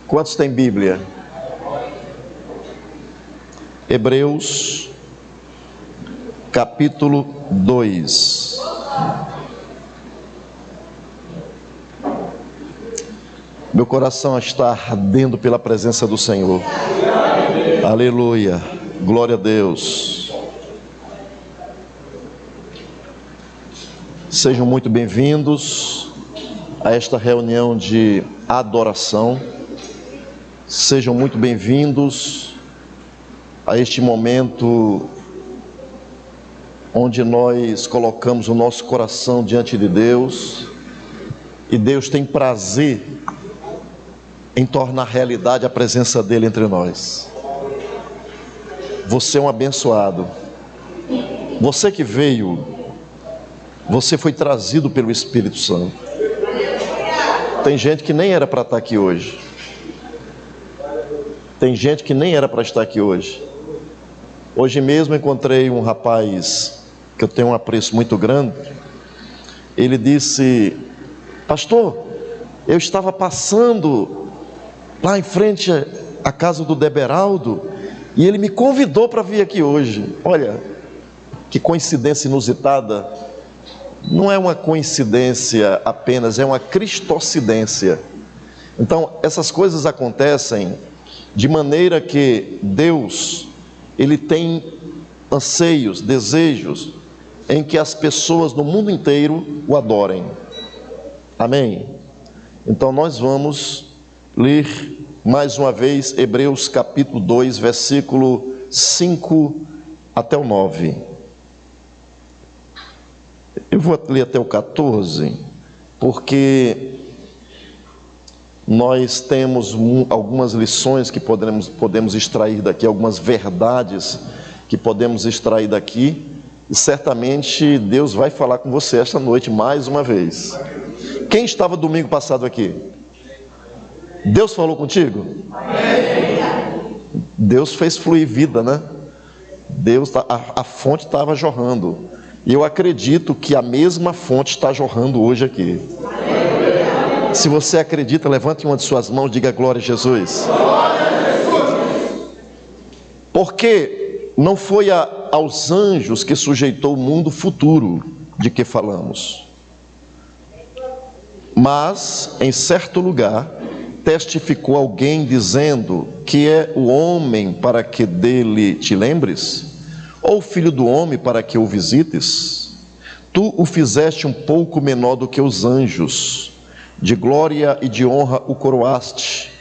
Quantos têm Bíblia? Hebreus, capítulo 2. Meu coração está ardendo pela presença do Senhor. Aleluia, glória a Deus. Sejam muito bem-vindos a esta reunião de adoração. Sejam muito bem-vindos a este momento onde nós colocamos o nosso coração diante de Deus e Deus tem prazer em tornar realidade a presença dele entre nós. Você é um abençoado. Você que veio, você foi trazido pelo Espírito Santo. Tem gente que nem era para estar aqui hoje. Tem gente que nem era para estar aqui hoje. Hoje mesmo encontrei um rapaz que eu tenho um apreço muito grande. Ele disse: pastor, eu estava passando lá em frente à casa do Deberaldo e ele me convidou para vir aqui hoje. Olha, que coincidência inusitada. Não é uma coincidência apenas, é uma cristocidência. Então, essas coisas acontecem de maneira que Deus, Ele tem anseios, desejos, em que as pessoas no mundo inteiro o adorem. Amém? Então nós vamos ler mais uma vez Hebreus capítulo 2, versículo 5 até o 9. Eu vou ler até o 14, porque nós temos algumas lições que podemos extrair daqui, algumas verdades que podemos extrair daqui, e certamente Deus vai falar com você esta noite mais uma vez. Quem estava domingo passado aqui? Deus falou contigo? Deus fez fluir vida, né? A fonte estava jorrando, e eu acredito que a mesma fonte está jorrando hoje aqui. Se você acredita, levante uma de suas mãos e diga glória a Jesus. Porque não foi aos anjos que sujeitou o mundo futuro de que falamos, mas em certo lugar testificou alguém dizendo: que é o homem para que dele te lembres? Ou o filho do homem para que o visites? Tu o fizeste um pouco menor do que os anjos, de glória e de honra o coroaste,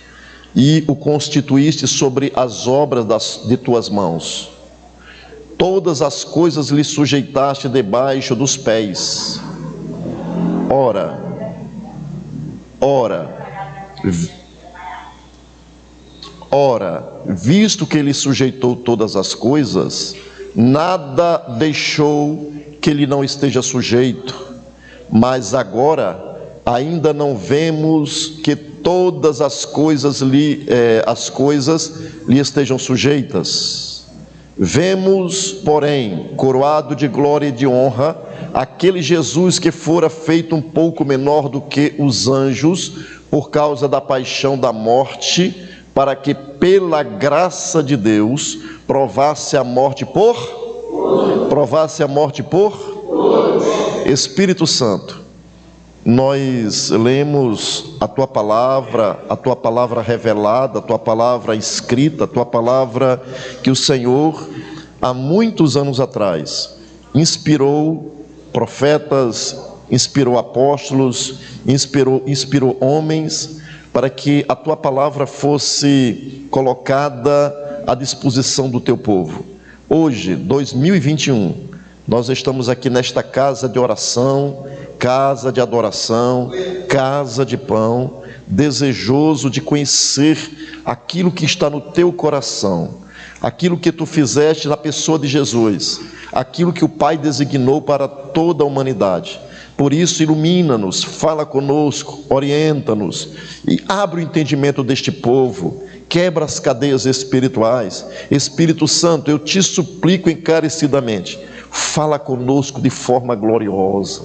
e o constituíste sobre as obras de tuas mãos. Todas as coisas lhe sujeitaste debaixo dos pés. Ora, visto que ele sujeitou todas as coisas, nada deixou que ele não esteja sujeito. Mas agora ainda não vemos que todas as coisas lhe estejam sujeitas. Vemos, porém, coroado de glória e de honra, aquele Jesus que fora feito um pouco menor do que os anjos, por causa da paixão da morte, para que pela graça de Deus provasse a morte por Espírito Santo. Nós lemos a tua palavra revelada, a tua palavra escrita, a tua palavra que o Senhor, há muitos anos atrás, inspirou profetas, inspirou apóstolos, inspirou homens, para que a tua palavra fosse colocada à disposição do teu povo. Hoje, 2021, nós estamos aqui nesta casa de oração, casa de adoração, casa de pão, desejoso de conhecer aquilo que está no teu coração, aquilo que tu fizeste na pessoa de Jesus, aquilo que o Pai designou para toda a humanidade. Por isso, ilumina-nos, fala conosco, orienta-nos e abre o entendimento deste povo, quebra as cadeias espirituais. Espírito Santo, eu te suplico encarecidamente, fala conosco de forma gloriosa.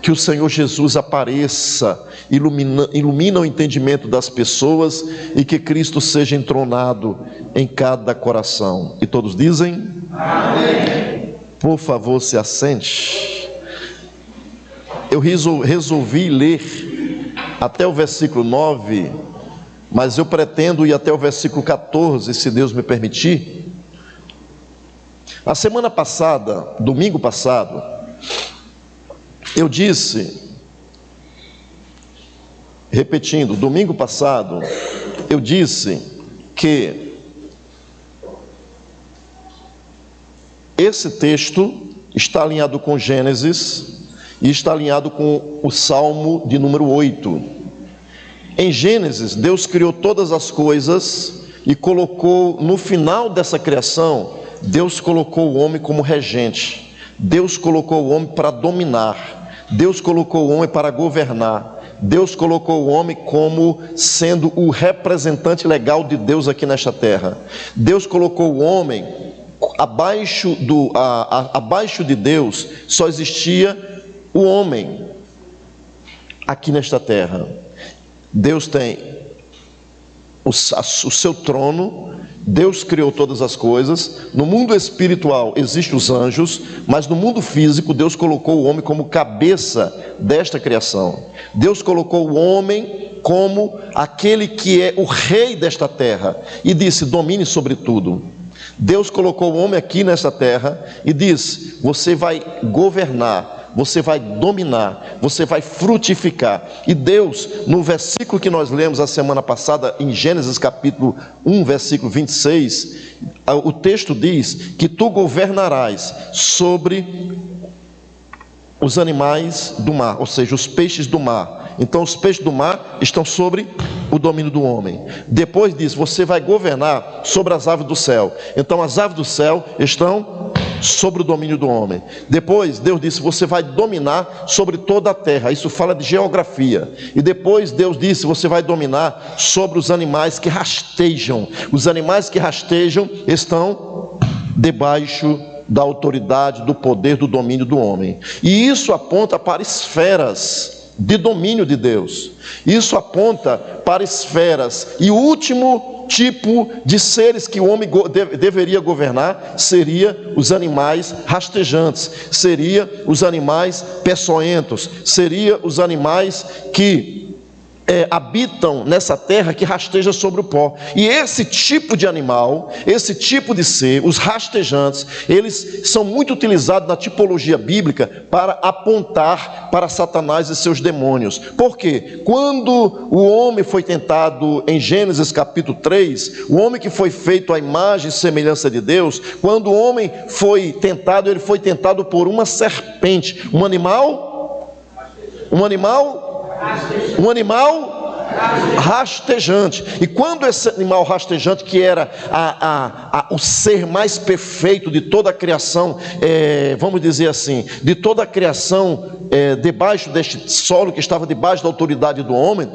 Que o Senhor Jesus apareça, ilumina o entendimento das pessoas e que Cristo seja entronado em cada coração. E todos dizem? Amém. Por favor, se assente. Eu resolvi ler até o versículo 9, mas eu pretendo ir até o versículo 14, se Deus me permitir. A semana passada, domingo passado, eu disse, repetindo, domingo passado, eu disse que esse texto está alinhado com Gênesis e está alinhado com o Salmo de número 8. Em Gênesis, Deus criou todas as coisas e colocou, no final dessa criação, Deus colocou o homem como regente. Deus colocou o homem para dominar. Deus colocou o homem para governar. Deus colocou o homem como sendo o representante legal de Deus aqui nesta terra. Deus colocou o homem abaixo de Deus, só existia o homem aqui nesta terra. Deus tem o seu trono, Deus criou todas as coisas. No mundo espiritual existem os anjos, mas no mundo físico Deus colocou o homem como cabeça desta criação. Deus colocou o homem como aquele que é o rei desta terra e disse: domine sobre tudo. Deus colocou o homem aqui nesta terra e disse: você vai governar, você vai dominar, você vai frutificar. E Deus, no versículo que nós lemos a semana passada, em Gênesis capítulo 1, versículo 26, o texto diz que tu governarás sobre os animais do mar, ou seja, os peixes do mar. Então os peixes do mar estão sobre o domínio do homem. Depois diz, você vai governar sobre as aves do céu. Então as aves do céu estão sobre o domínio do homem. Depois Deus disse, você vai dominar sobre toda a terra. Isso fala de geografia. E depois Deus disse, você vai dominar sobre os animais que rastejam. Os animais que rastejam estão debaixo da autoridade, do poder, do domínio do homem. E isso aponta para esferas de domínio de Deus. Isso aponta para esferas. E o último tipo de seres que o homem deveria governar seria os animais rastejantes, seria os animais peçonhentos, seria os animais que habitam nessa terra que rasteja sobre o pó. E esse tipo de animal, esse tipo de ser, os rastejantes, eles são muito utilizados na tipologia bíblica para apontar para Satanás e seus demônios. Por quê? Quando o homem foi tentado em Gênesis capítulo 3, o homem que foi feito à imagem e semelhança de Deus, quando o homem foi tentado, ele foi tentado por uma serpente, um animal rastejante. E quando esse animal rastejante, que era o ser mais perfeito de toda a criação, vamos dizer assim, de toda a criação, debaixo deste solo que estava debaixo da autoridade do homem,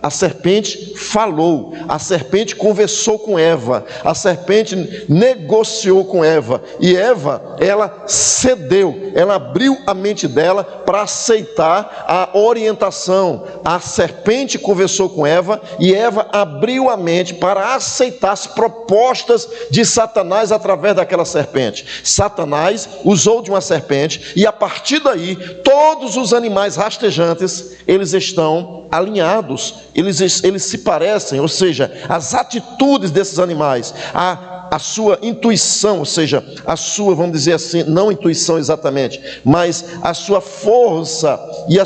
a serpente falou, a serpente conversou com Eva, a serpente negociou com Eva, e Eva, ela cedeu, ela abriu a mente dela para aceitar a orientação. A serpente conversou com Eva, e Eva abriu a mente para aceitar as propostas de Satanás através daquela serpente. Satanás usou de uma serpente, e a partir daí, todos os animais rastejantes, eles estão alinhados, eles se parecem, ou seja, as atitudes desses animais, a sua intuição, ou seja, a sua, vamos dizer assim, não intuição exatamente, mas a sua força e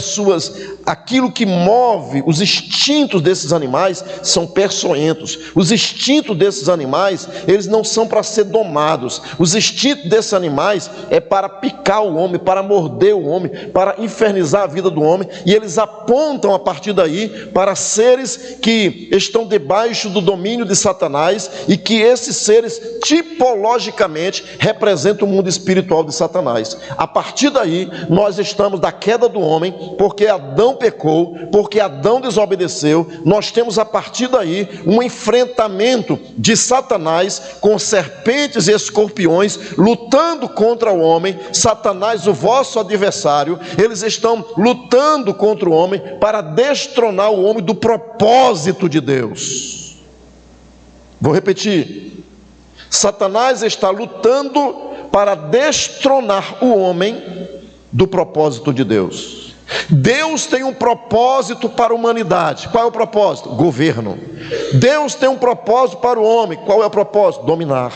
aquilo que move os instintos desses animais são peçonhentos. Os instintos desses animais, eles não são para ser domados. Os instintos desses animais é para picar o homem, para morder o homem, para infernizar a vida do homem, e eles apontam a partir daí para seres que estão debaixo do domínio de Satanás, e que esses seres tipologicamente representam o mundo espiritual de Satanás. A partir daí, nós estamos da queda do homem, porque Adão Adão pecou, porque Adão desobedeceu, nós temos a partir daí um enfrentamento de Satanás com serpentes e escorpiões lutando contra o homem. Satanás, o vosso adversário, eles estão lutando contra o homem para destronar o homem do propósito de Deus. Vou repetir: Satanás está lutando para destronar o homem do propósito de Deus. Deus tem um propósito para a humanidade. Qual é o propósito? Governo. Deus tem um propósito para o homem. Qual é o propósito? Dominar.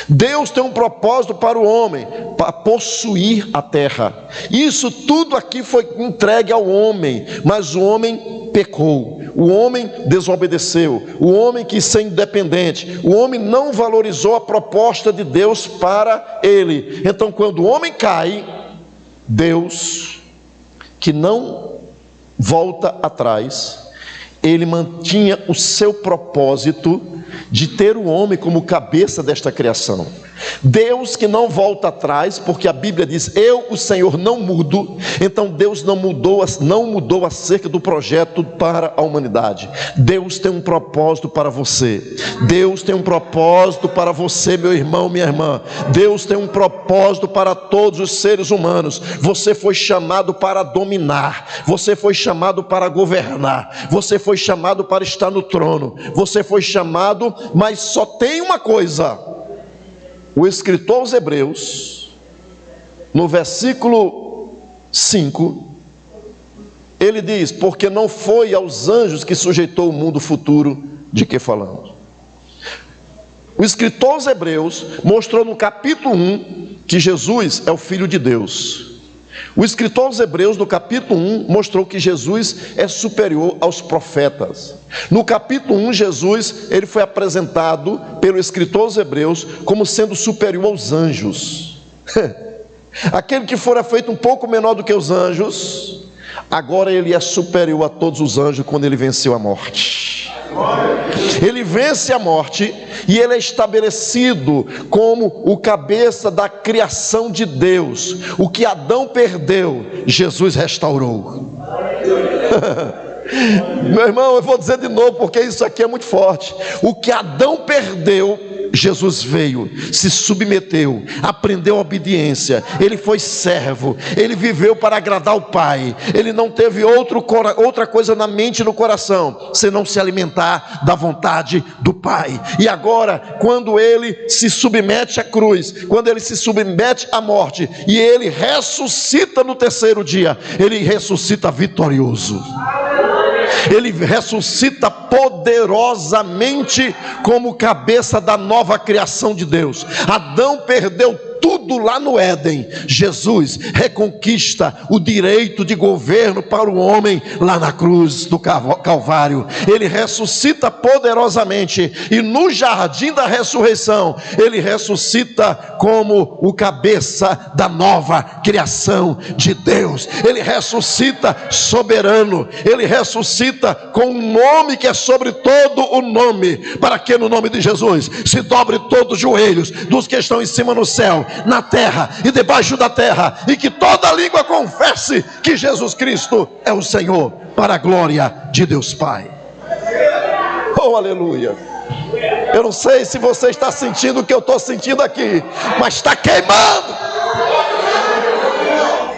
Deus tem um propósito para o homem, para possuir a terra. Isso tudo aqui foi entregue ao homem, mas o homem pecou, o homem desobedeceu, o homem quis ser independente, o homem não valorizou a proposta de Deus para ele. Então, quando o homem cai, Deus, que não volta atrás, ele mantinha o seu propósito de ter o homem como cabeça desta criação. Deus que não volta atrás, porque a Bíblia diz: eu, o Senhor, não mudo. Então Deus não mudou acerca do projeto para a humanidade. Deus tem um propósito para você. Deus tem um propósito para você, meu irmão, minha irmã. Deus tem um propósito para todos os seres humanos. Você foi chamado para dominar, você foi chamado para governar, você foi chamado para estar no trono, você foi chamado, mas só tem uma coisa. O escritor aos Hebreus, no versículo 5, ele diz: porque não foi aos anjos que sujeitou o mundo futuro de que falamos. O escritor aos Hebreus mostrou no capítulo 1 que Jesus é o Filho de Deus. O escritor aos Hebreus, no capítulo 1, mostrou que Jesus é superior aos profetas. No capítulo 1, Jesus, ele foi apresentado pelo escritor aos Hebreus como sendo superior aos anjos. Aquele que fora feito um pouco menor do que os anjos, agora ele é superior a todos os anjos quando ele venceu a morte. Ele vence a morte e ele é estabelecido como o cabeça da criação de Deus. O que Adão perdeu, Jesus restaurou. Meu irmão, eu vou dizer de novo, porque isso aqui é muito forte. O que Adão perdeu, Jesus veio, se submeteu, aprendeu a obediência, ele foi servo, ele viveu para agradar o Pai, ele não teve outra coisa na mente e no coração, senão se alimentar da vontade do Pai. E agora, quando ele se submete à cruz, quando ele se submete à morte, e ele ressuscita no terceiro dia, ele ressuscita vitorioso. Ele ressuscita poderosamente como cabeça da nova criação de Deus. Adão perdeu tudo lá no Éden. Jesus reconquista o direito de governo para o homem lá na cruz do Calvário. Ele ressuscita poderosamente, e no jardim da ressurreição ele ressuscita como o cabeça da nova criação de Deus. Ele ressuscita soberano, ele ressuscita com um nome que é sobre todo o nome, para que no nome de Jesus se dobre todos os joelhos dos que estão em cima no céu, na terra e debaixo da terra, e que toda língua confesse que Jesus Cristo é o Senhor, para a glória de Deus Pai. Oh, aleluia. Eu não sei se você está sentindo o que eu estou sentindo aqui, mas está queimando.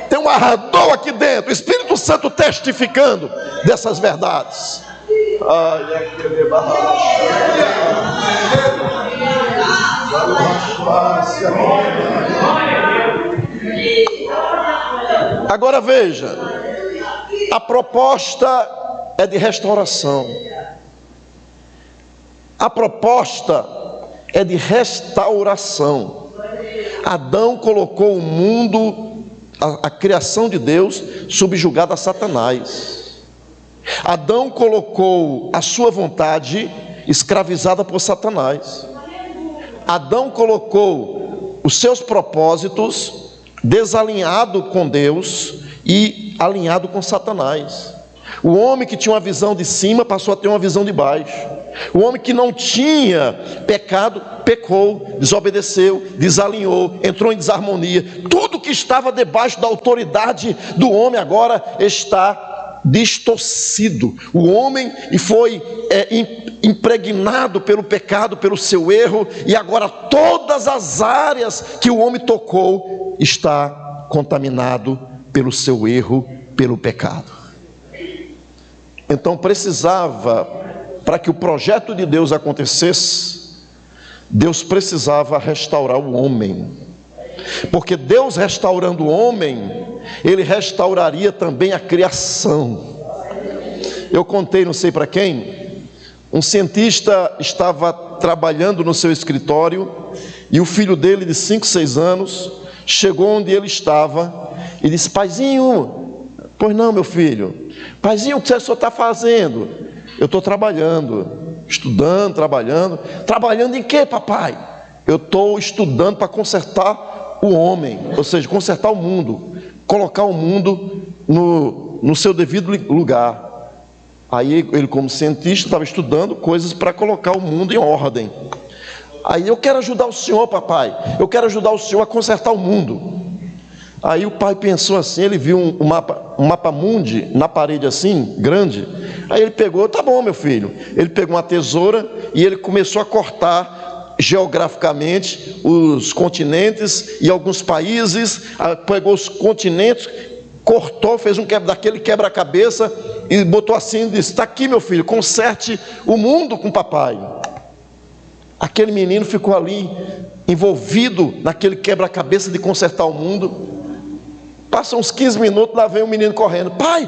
Tem um ardor aqui dentro, o Espírito Santo testificando dessas verdades. Ai, aquele barracho. Agora veja, a proposta é de restauração. A proposta é de restauração. Adão colocou o mundo, a criação de Deus, subjugada a Satanás. Adão colocou a sua vontade escravizada por Satanás. Adão colocou os seus propósitos desalinhado com Deus e alinhado com Satanás. O homem que tinha uma visão de cima passou a ter uma visão de baixo. O homem que não tinha pecado, pecou, desobedeceu, desalinhou, entrou em desarmonia. Tudo que estava debaixo da autoridade do homem agora está distorcido. O homem foi impregnado pelo pecado, pelo seu erro, e agora todas as áreas que o homem tocou está contaminado pelo seu erro, pelo pecado. Então precisava, para que o projeto de Deus acontecesse, Deus precisava restaurar o homem, porque Deus restaurando o homem, Ele restauraria também a criação. Eu contei, não sei para quem, um cientista estava trabalhando no seu escritório, e o filho dele de 5, 6 anos, chegou onde ele estava, e disse: paizinho, pois não meu filho, paizinho, o que você está fazendo? Eu estou trabalhando, estudando, trabalhando em quê, papai? Eu estou estudando para consertar o homem, ou seja, consertar o mundo, colocar o mundo no seu devido lugar. Aí ele, como cientista, estava estudando coisas para colocar o mundo em ordem. Aí: eu quero ajudar o senhor, papai, eu quero ajudar o senhor a consertar o mundo. Aí o pai pensou assim, ele viu um mapa mundi na parede assim, grande. Aí ele pegou: tá bom meu filho. Ele pegou uma tesoura e ele começou a cortar geograficamente os continentes e alguns países. Pegou os continentes, cortou, fez daquele quebra-cabeça e botou assim e disse: está aqui meu filho, conserte o mundo com papai. Aquele menino ficou ali envolvido naquele quebra-cabeça de consertar o mundo. Passam uns 15 minutos, lá vem o menino correndo: pai,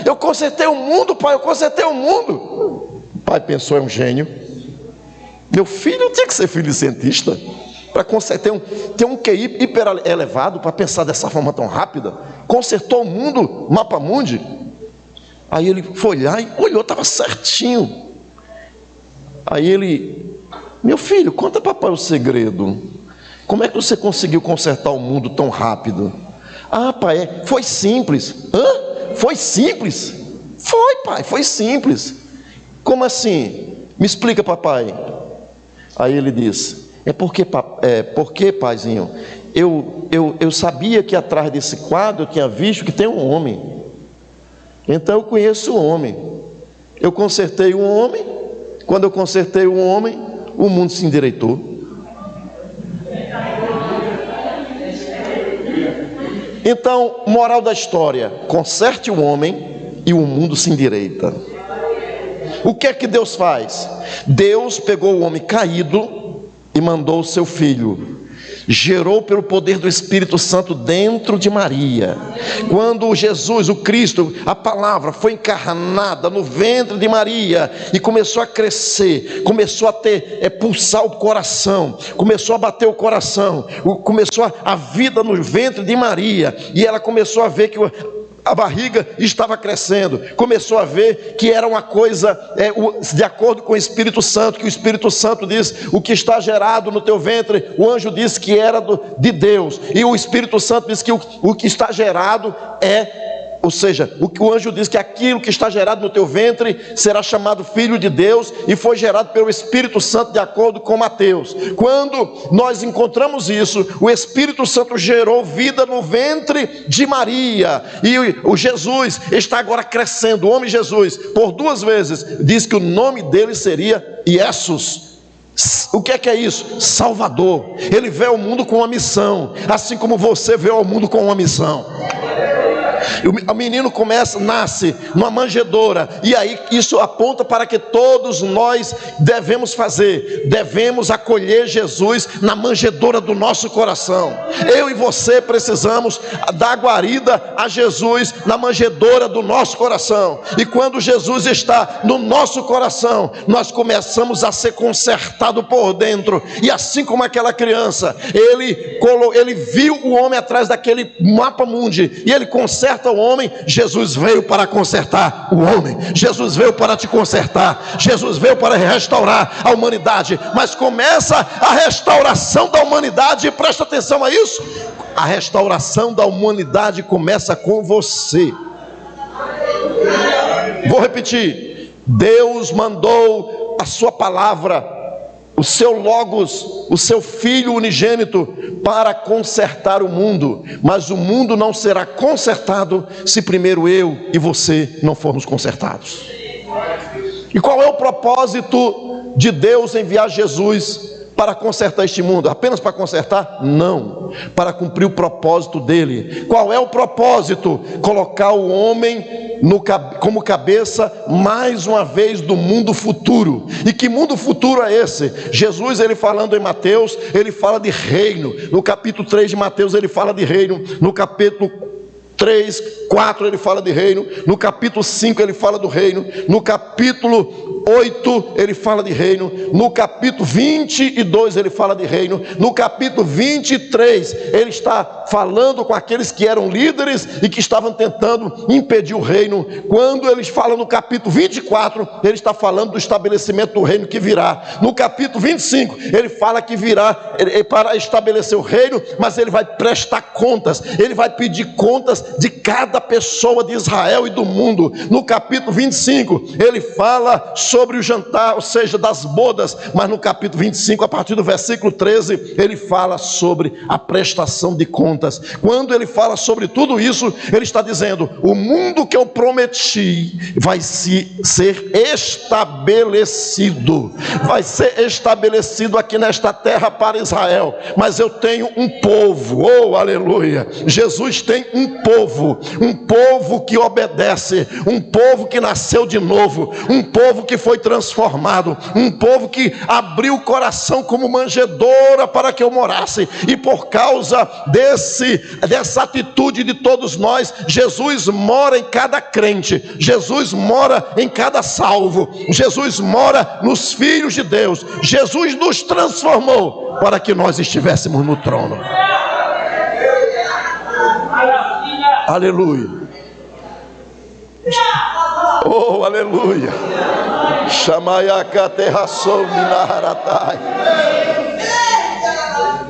eu consertei o mundo, pai, eu consertei o mundo. O pai pensou: é um gênio. Meu filho tinha que ser filho de cientista para consertar, ter um QI hiper elevado para pensar dessa forma tão rápida. Consertou o mundo, mapa mundi. Aí ele foi lá e olhou, estava certinho. Aí ele: meu filho, conta para papai o segredo. Como é que você conseguiu consertar o mundo tão rápido? Ah, pai, foi simples. Hã? Foi simples? Foi, pai, foi simples. Como assim? Me explica, papai. Aí ele disse: porque, paizinho, eu sabia que atrás desse quadro eu tinha visto que tem um homem. Então eu conheço o homem. Eu consertei o homem. Quando eu consertei o homem, o mundo se endireitou. Então, moral da história: conserte o homem e o mundo se endireita. O que é que Deus faz? Deus pegou o homem caído e mandou o seu filho. Gerou pelo poder do Espírito Santo dentro de Maria. Quando Jesus, o Cristo, a palavra, foi encarnada no ventre de Maria e começou a crescer, começou a pulsar o coração, começou a bater o coração, começou a vida no ventre de Maria, e ela começou a ver que a barriga estava crescendo, começou a ver que era uma coisa de acordo com o Espírito Santo, que o Espírito Santo diz: o que está gerado no teu ventre, o anjo disse que era de Deus, e o Espírito Santo diz que o que está gerado ou seja, o anjo diz que aquilo que está gerado no teu ventre será chamado filho de Deus, e foi gerado pelo Espírito Santo, de acordo com Mateus. Quando nós encontramos isso, o Espírito Santo gerou vida no ventre de Maria, e o Jesus está agora crescendo. O homem Jesus, por 2 vezes, diz que o nome dele seria Iesus. O que é isso? Salvador. Ele veio ao mundo com uma missão, assim como você veio ao mundo com uma missão. O menino nasce numa manjedoura, e aí isso aponta para que todos nós devemos acolher Jesus na manjedoura do nosso coração. Eu e você precisamos dar guarida a Jesus na manjedoura do nosso coração, e quando Jesus está no nosso coração, nós começamos a ser consertado por dentro. E assim como aquela criança, ele viu o homem atrás daquele mapa mundi, e ele conserta o homem. Jesus veio para consertar o homem. Jesus veio para te consertar. Jesus veio para restaurar a humanidade. Mas começa a restauração da humanidade. Presta atenção a isso. A restauração da humanidade começa com você. Vou repetir: Deus mandou a sua palavra o seu Logos, o seu Filho unigênito, para consertar o mundo. Mas o mundo não será consertado se primeiro eu e você não formos consertados. E qual é o propósito de Deus enviar Jesus para consertar este mundo? Apenas para consertar? Não, para cumprir o propósito dele. Qual é o propósito? Colocar o homem como cabeça, mais uma vez, do mundo futuro. E que mundo futuro é esse? Jesus, ele falando em Mateus, ele fala de reino. No capítulo 3 de Mateus ele fala de reino. No capítulo 3, 4 ele fala de reino. No capítulo 5 ele fala do reino. No capítulo 8 ele fala de reino. No capítulo 22 ele fala de reino. No capítulo 23 ele está falando com aqueles que eram líderes e que estavam tentando impedir o reino. Quando eles falam no capítulo 24, ele está falando do estabelecimento do reino que virá. No capítulo 25 ele fala que virá para estabelecer o reino, mas ele vai prestar contas, ele vai pedir contas de cada pessoa de Israel e do mundo. No capítulo 25 ele fala sobre o jantar, ou seja, das bodas, mas no capítulo 25, a partir do versículo 13, ele fala sobre a prestação de contas. Quando ele fala sobre tudo isso, ele está dizendo: o mundo que eu prometi vai ser estabelecido, vai ser estabelecido aqui nesta terra para Israel, mas eu tenho um povo, oh aleluia, Jesus tem um povo que obedece, um povo que nasceu de novo, um povo que foi transformado, um povo que abriu o coração como manjedoura para que eu morasse. E por causa dessa atitude de todos nós, Jesus mora em cada crente, Jesus mora em cada salvo, Jesus mora nos filhos de Deus. Jesus nos transformou para que nós estivéssemos no trono. Aleluia. Oh, aleluia.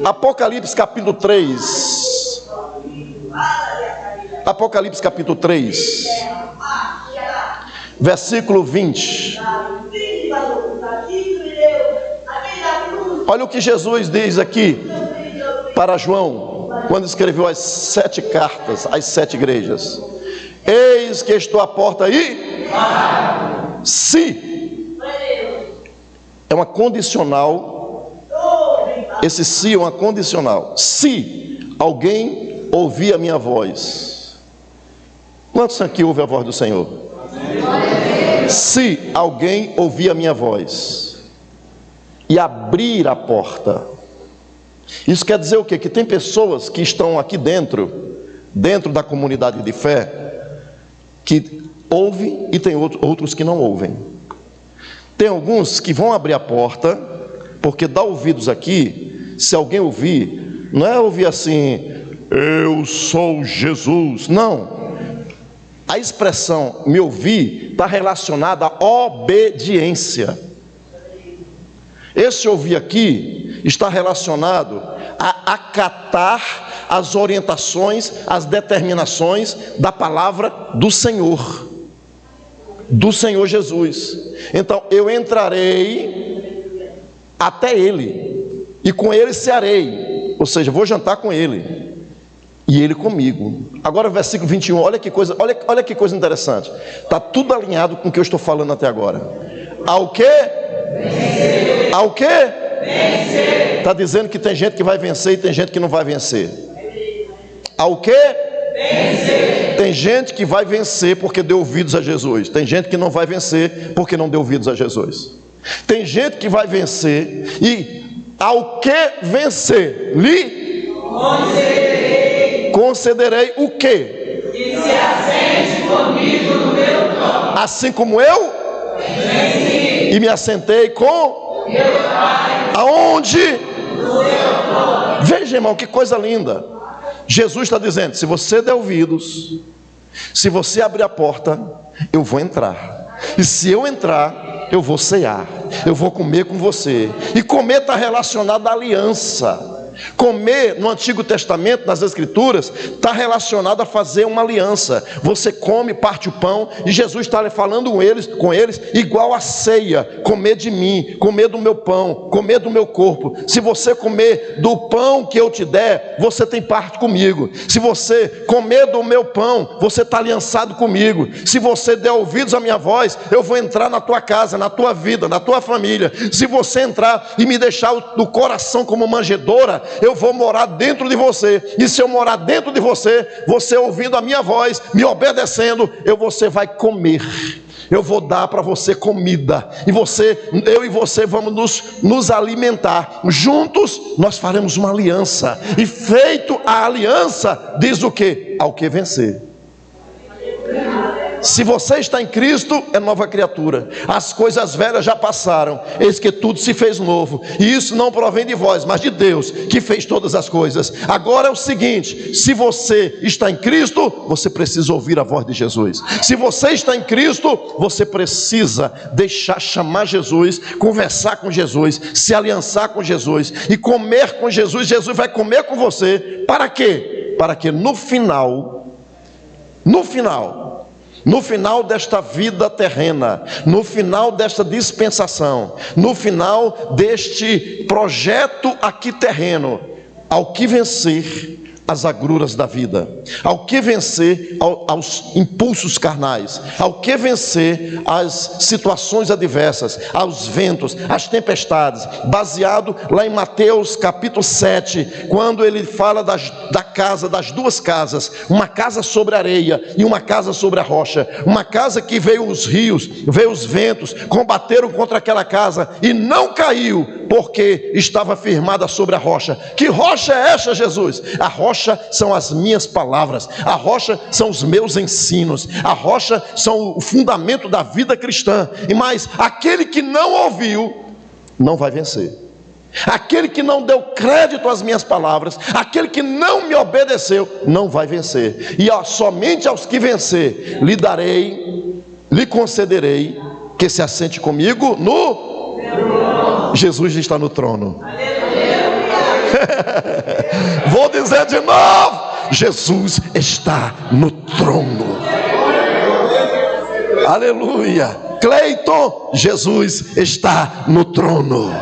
Apocalipse capítulo 3. Apocalipse capítulo 3, versículo 20. Olha o que Jesus diz aqui para João, quando escreveu as 7 cartas às 7 igrejas: eis que estou à porta aí. Se é uma condicional, esse se é uma condicional. Se alguém ouvir a minha voz. Quantos aqui ouvem a voz do Senhor? Se alguém ouvir a minha voz e abrir a porta. Isso quer dizer o quê? Que tem pessoas que estão aqui dentro da comunidade de fé, que ouvem, e tem outros que não ouvem. Tem alguns que vão abrir a porta, porque dá ouvidos aqui. Se alguém ouvir, não é ouvir assim: eu sou Jesus. Não. A expressão me ouvir está relacionada à obediência. Esse ouvir aqui está relacionado a acatar as orientações, as determinações da palavra do Senhor Jesus. Então eu entrarei até Ele, e com Ele cearei, ou seja, vou jantar com Ele, e Ele comigo. Agora o versículo 21, olha que coisa interessante. Está tudo alinhado com o que eu estou falando até agora. Ao que? Vencer. Ao que? Vencer. Está dizendo que tem gente que vai vencer e tem gente que não vai vencer. Ao que? Vencer. Tem gente que vai vencer porque deu ouvidos a Jesus. Tem gente que não vai vencer porque não deu ouvidos a Jesus. Tem gente que vai vencer e ao que vencer lhe concederei o quê? Que se assente comigo no meu trono. Assim como eu venci e me assentei com meu Pai. Aonde? No seu trono. Veja, irmão, que coisa linda. Jesus está dizendo: se você der ouvidos, se você abrir a porta, eu vou entrar. E se eu entrar, eu vou cear, eu vou comer com você. E comer está relacionado à aliança. Comer no Antigo Testamento, nas Escrituras, está relacionado a fazer uma aliança. Você come, parte o pão, e Jesus está falando com eles igual a ceia: comer de mim, comer do meu pão, comer do meu corpo. Se você comer do pão que eu te der, você tem parte comigo. Se você comer do meu pão, você está aliançado comigo. Se você der ouvidos à minha voz, eu vou entrar na tua casa, na tua vida, na tua família. Se você entrar e me deixar do coração como manjedoura, eu vou morar dentro de você. E se eu morar dentro de você, você ouvindo a minha voz, me obedecendo, você vai comer. Eu vou dar para você comida, e eu e você vamos nos alimentar. Juntos nós faremos uma aliança, e feito a aliança, diz o quê? Ao que vencer. Se você está em Cristo, é nova criatura. As coisas velhas já passaram, eis que tudo se fez novo. E isso não provém de vós, mas de Deus, que fez todas as coisas. Agora é o seguinte: se você está em Cristo, você precisa ouvir a voz de Jesus. Se você está em Cristo, você precisa deixar chamar Jesus, conversar com Jesus, se aliançar com Jesus e comer com Jesus. Jesus vai comer com você. Para quê? Para que no final desta vida terrena, no final desta dispensação, no final deste projeto aqui terreno, ao que vencer as agruras da vida, ao que vencer aos impulsos carnais, ao que vencer as situações adversas, aos ventos, às tempestades, baseado lá em Mateus capítulo 7, quando ele fala das duas casas, uma casa sobre a areia e uma casa sobre a rocha. Uma casa que veio os rios, veio os ventos, combateram contra aquela casa e não caiu, porque estava firmada sobre a rocha. Que rocha é essa, Jesus? A rocha são as minhas palavras, a rocha são os meus ensinos, a rocha são o fundamento da vida cristã. E mais, aquele que não ouviu, não vai vencer. Aquele que não deu crédito às minhas palavras, aquele que não me obedeceu, não vai vencer. E somente aos que vencer, lhe concederei que se assente comigo no... Jesus está no trono. Vou dizer de novo: Jesus está no trono. Aleluia. Cleiton, Jesus está no trono.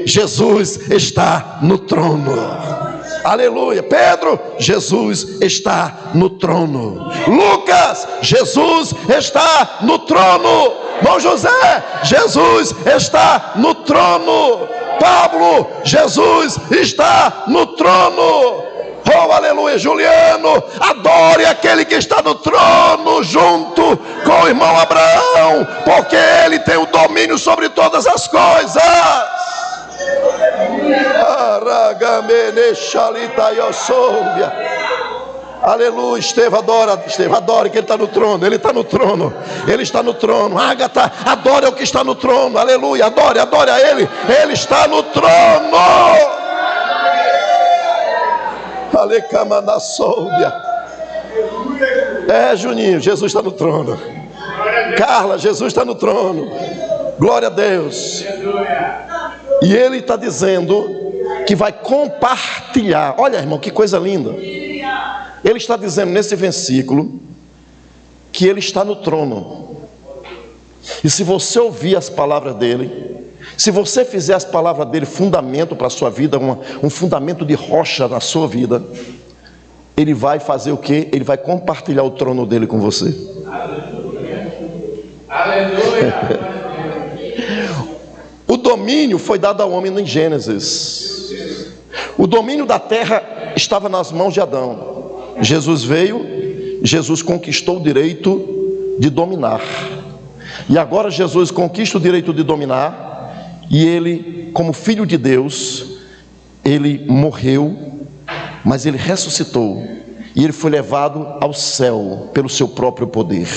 Jesus está no trono. Aleluia. Pedro, Jesus está no trono. Lucas, Jesus está no trono. Irmão José, Jesus está no trono. Pablo, Jesus está no trono. Oh, aleluia. Juliano, adore aquele que está no trono, junto com o irmão Abraão, porque ele tem o domínio sobre todas as coisas. Aleluia. Estevão, adora que ele está no trono. Ele está no trono. Ele está no trono. Ágata, adora o que está no trono. Aleluia. Adore a ele. Ele está no trono. Juninho, Jesus está no trono. Carla, Jesus está no trono. Glória a Deus. E ele está dizendo que vai compartilhar. Olha, irmão, que coisa linda. Ele está dizendo nesse versículo que ele está no trono. E se você ouvir as palavras dele, se você fizer as palavras dele fundamento para a sua vida, um fundamento de rocha na sua vida, ele vai fazer o quê? Ele vai compartilhar o trono dele com você. Aleluia. Aleluia. O domínio foi dado ao homem em Gênesis. O domínio da terra estava nas mãos de Adão. Jesus veio, Jesus conquistou o direito de dominar. E agora Jesus conquista o direito de dominar. E ele, como filho de Deus, ele morreu, mas ele ressuscitou. E ele foi levado ao céu pelo seu próprio poder.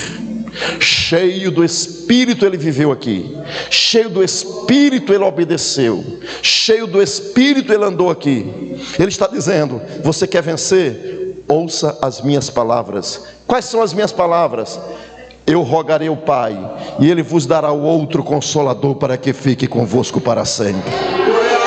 Cheio do Espírito ele viveu aqui, cheio do Espírito ele obedeceu, cheio do Espírito ele andou aqui. Ele está dizendo: você quer vencer? Ouça as minhas palavras. Quais são as minhas palavras? Eu rogarei ao Pai, e Ele vos dará o outro Consolador, para que fique convosco para sempre.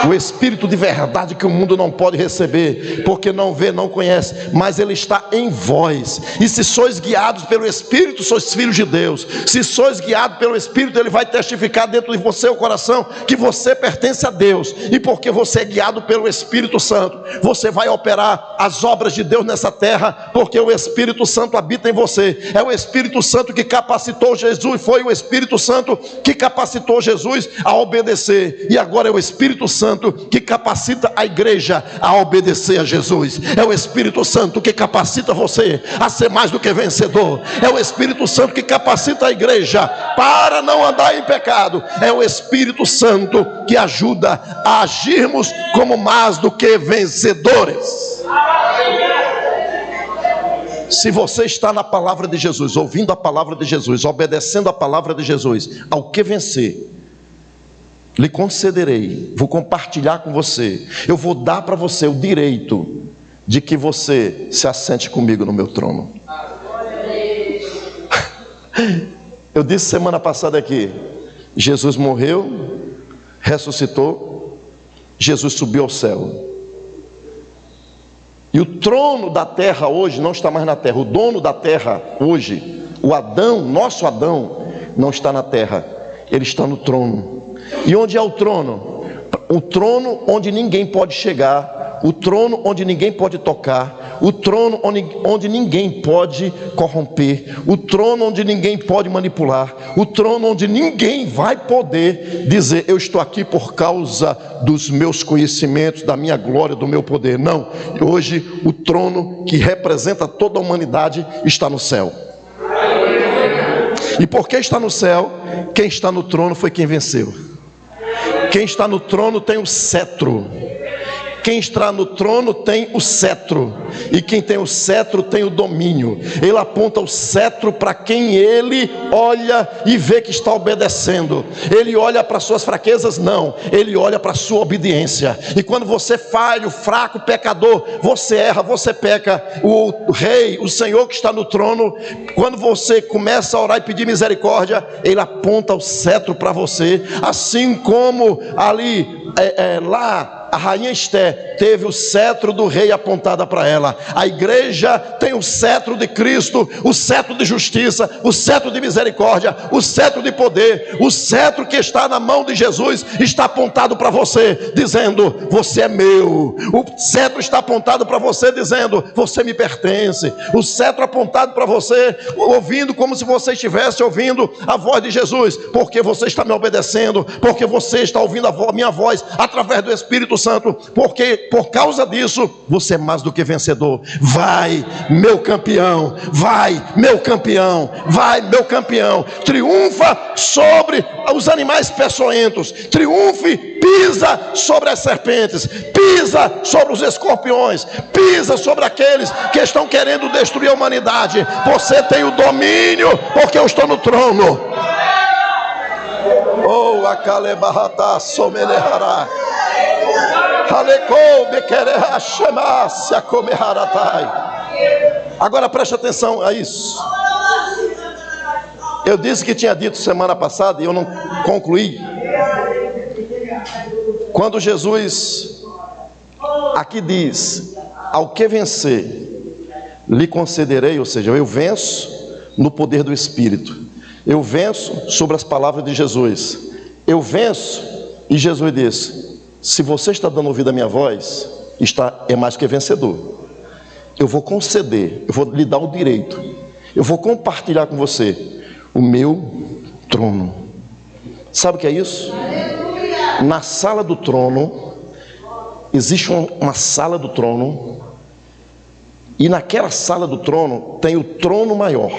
O Espírito de verdade que o mundo não pode receber, porque não vê, não conhece, mas Ele está em vós. E se sois guiados pelo Espírito, sois filhos de Deus. Se sois guiados pelo Espírito, Ele vai testificar dentro de você o coração que você pertence a Deus. E porque você é guiado pelo Espírito Santo, você vai operar as obras de Deus nessa terra, porque o Espírito Santo habita em você. É o Espírito Santo que capacitou Jesus, foi o Espírito Santo que capacitou Jesus a obedecer, e agora é o Espírito Santo que capacita a igreja a obedecer a Jesus. É o Espírito Santo que capacita você a ser mais do que vencedor. É o Espírito Santo que capacita a igreja para não andar em pecado. É o Espírito Santo que ajuda a agirmos como mais do que vencedores. Se você está na palavra de Jesus, ouvindo a palavra de Jesus, obedecendo a palavra de Jesus, ao que vencer, lhe concederei, vou compartilhar com você, eu vou dar para você o direito de que você se assente comigo no meu trono. Eu disse semana passada aqui, Jesus morreu, ressuscitou, Jesus subiu ao céu. E o trono da terra hoje não está mais na terra. O dono da terra hoje, o Adão, nosso Adão, não está na terra, ele está no trono. E onde é o trono? O trono onde ninguém pode chegar, o trono onde ninguém pode tocar, o trono onde ninguém pode corromper, o trono onde ninguém pode manipular, o trono onde ninguém vai poder dizer: eu estou aqui por causa dos meus conhecimentos, da minha glória, do meu poder. Não, hoje o trono que representa toda a humanidade está no céu. E porque está no céu, quem está no trono foi quem venceu. Quem está no trono tem o cetro. Quem está no trono tem o cetro. E quem tem o cetro tem o domínio. Ele aponta o cetro para quem ele olha e vê que está obedecendo. Ele olha para suas fraquezas? Não. Ele olha para a sua obediência. E quando você falha, o fraco, o pecador, você erra, você peca. O rei, o Senhor que está no trono, quando você começa a orar e pedir misericórdia, ele aponta o cetro para você. Assim como ali, lá, a rainha Esté teve o cetro do rei apontado para ela. A igreja tem o cetro de Cristo, o cetro de justiça, o cetro de misericórdia, o cetro de poder. O cetro que está na mão de Jesus está apontado para você, dizendo: você é meu. O cetro está apontado para você, dizendo: você me pertence. O cetro apontado para você, ouvindo como se você estivesse ouvindo a voz de Jesus, porque você está me obedecendo, porque você está ouvindo a minha voz através do Espírito Santo, porque por causa disso você é mais do que vencedor. Vai, meu campeão, vai, meu campeão, vai, meu campeão, triunfa sobre os animais peçonhentos, triunfe, pisa sobre as serpentes, pisa sobre os escorpiões, pisa sobre aqueles que estão querendo destruir a humanidade. Você tem o domínio, porque eu estou no trono. Oh, Akalebarata Somelehara. Agora preste atenção a isso. Eu disse que tinha dito semana passada e eu não concluí. Quando Jesus aqui diz: ao que vencer, lhe concederei, ou seja, eu venço no poder do Espírito, eu venço sobre as palavras de Jesus, eu venço. E Jesus disse: se você está dando ouvido à minha voz, é mais que vencedor. Eu vou conceder, eu vou lhe dar o direito, eu vou compartilhar com você o meu trono. Sabe o que é isso? Na sala do trono, existe uma sala do trono, e naquela sala do trono tem o trono maior.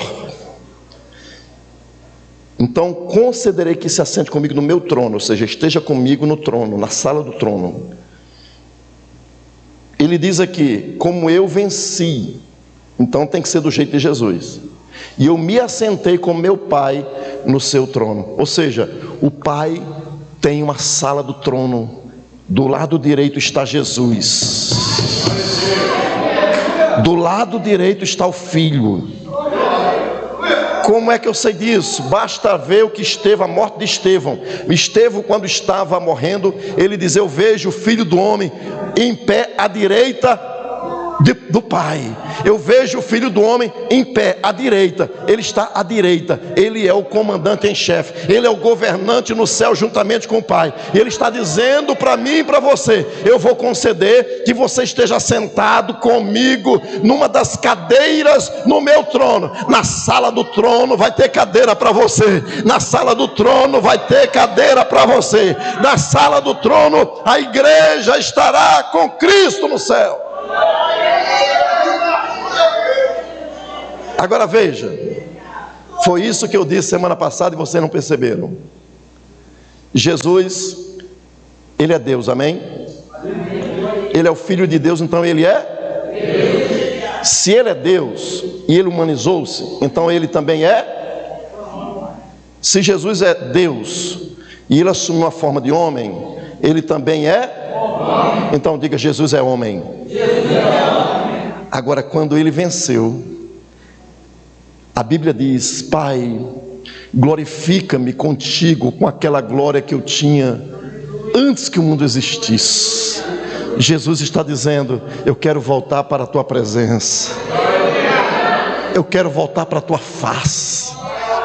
Então concederei que se assente comigo no meu trono, ou seja, esteja comigo no trono, na sala do trono. Ele diz aqui: como eu venci, então tem que ser do jeito de Jesus. E eu me assentei com meu Pai no seu trono. Ou seja, o Pai tem uma sala do trono. Do lado direito está Jesus. Do lado direito está o Filho. Como é que eu sei disso? Basta ver o que Estevão, a morte de Estevão. Estevão, quando estava morrendo, ele diz: eu vejo o Filho do Homem em pé à direita do Pai. Eu vejo o Filho do Homem em pé à direita. Ele está à direita. Ele é o comandante em chefe. Ele é o governante no céu juntamente com o Pai. E Ele está dizendo para mim e para você: eu vou conceder que você esteja sentado comigo numa das cadeiras no meu trono. Na sala do trono vai ter cadeira para você. Na sala do trono vai ter cadeira para você. Na sala do trono a igreja estará com Cristo no céu. Agora veja, foi isso que eu disse semana passada e vocês não perceberam. Jesus, Ele é Deus, amém? Ele é o Filho de Deus, então Ele é? Se Ele é Deus e Ele humanizou-se, então Ele também é? Se Jesus é Deus e Ele assumiu a forma de homem, Ele também é? Então diga: Jesus é homem. Agora, quando Ele venceu, a Bíblia diz: Pai, glorifica-me contigo com aquela glória que eu tinha antes que o mundo existisse. Jesus está dizendo: eu quero voltar para a tua presença, eu quero voltar para a tua face,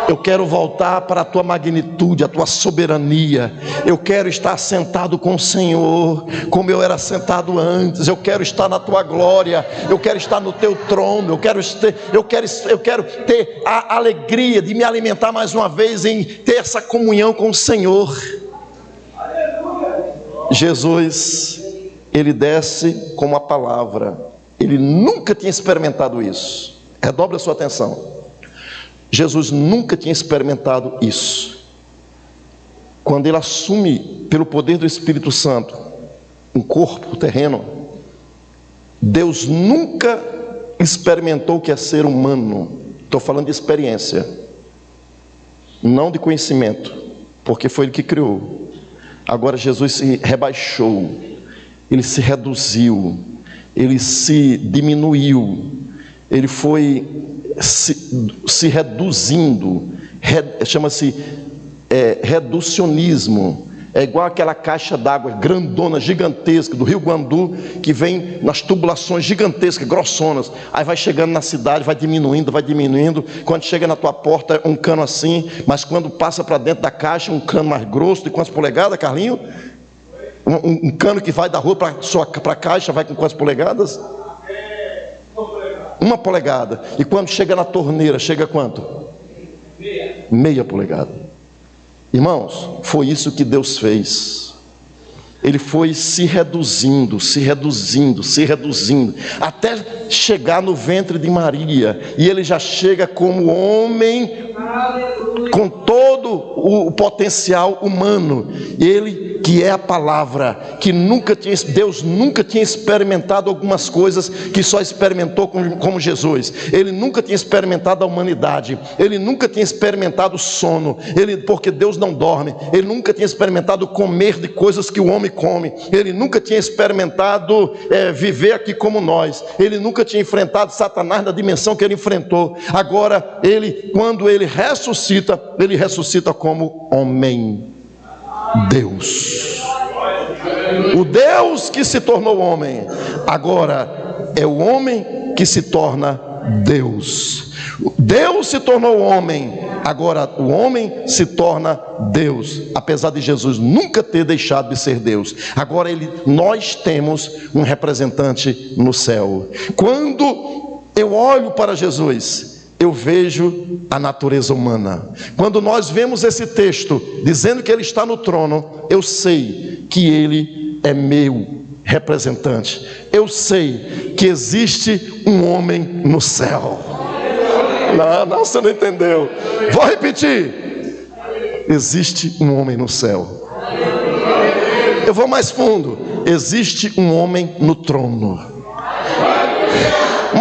eu quero voltar para a tua magnitude, a tua soberania. Eu quero estar sentado com o Senhor, como eu era sentado antes. Eu quero estar na tua glória. Eu quero estar no teu trono. Eu quero ter a alegria de me alimentar mais uma vez, em ter essa comunhão com o Senhor. Jesus, Ele desce como a palavra. Ele nunca tinha experimentado isso. Redobre a sua atenção. Jesus nunca tinha experimentado isso. Quando Ele assume, pelo poder do Espírito Santo, um corpo terreno, Deus nunca experimentou o que é ser humano. Estou falando de experiência, não de conhecimento, porque foi Ele que criou. Agora Jesus se rebaixou, Ele se reduziu, Ele se diminuiu, Ele foi se reduzindo, chama-se reducionismo. É igual aquela caixa d'água grandona, gigantesca, do Rio Guandu, que vem nas tubulações gigantescas, grossonas. Aí vai chegando na cidade, vai diminuindo. Quando chega na tua porta, um cano assim, mas quando passa para dentro da caixa, um cano mais grosso. De quantas polegadas, Carlinho? Um cano que vai da rua para a caixa, vai com quantas polegadas? 1 polegada. E quando chega na torneira, chega quanto? Meia polegada. Irmãos, foi isso que Deus fez. Ele foi se reduzindo, até chegar no ventre de Maria. E Ele já chega como homem, com todo o potencial humano. Ele que é a palavra, que Deus nunca tinha experimentado algumas coisas que só experimentou como Jesus. Ele nunca tinha experimentado a humanidade. Ele nunca tinha experimentado o sono. Porque Deus não dorme. Ele nunca tinha experimentado comer de coisas que o homem come. Ele nunca tinha experimentado viver aqui como nós. Ele nunca tinha enfrentado Satanás na dimensão que Ele enfrentou. Agora, quando Ele ressuscita como homem. Deus, o Deus que se tornou homem, agora é o homem que se torna Deus. Deus se tornou homem, agora o homem se torna Deus, apesar de Jesus nunca ter deixado de ser Deus. Agora nós temos um representante no céu. Quando eu olho para Jesus, eu vejo a natureza humana. Quando nós vemos esse texto dizendo que Ele está no trono, eu sei que Ele é meu representante. Eu sei que existe um homem no céu. Não, você não entendeu. Vou repetir. Existe um homem no céu. Eu vou mais fundo. Existe um homem no trono.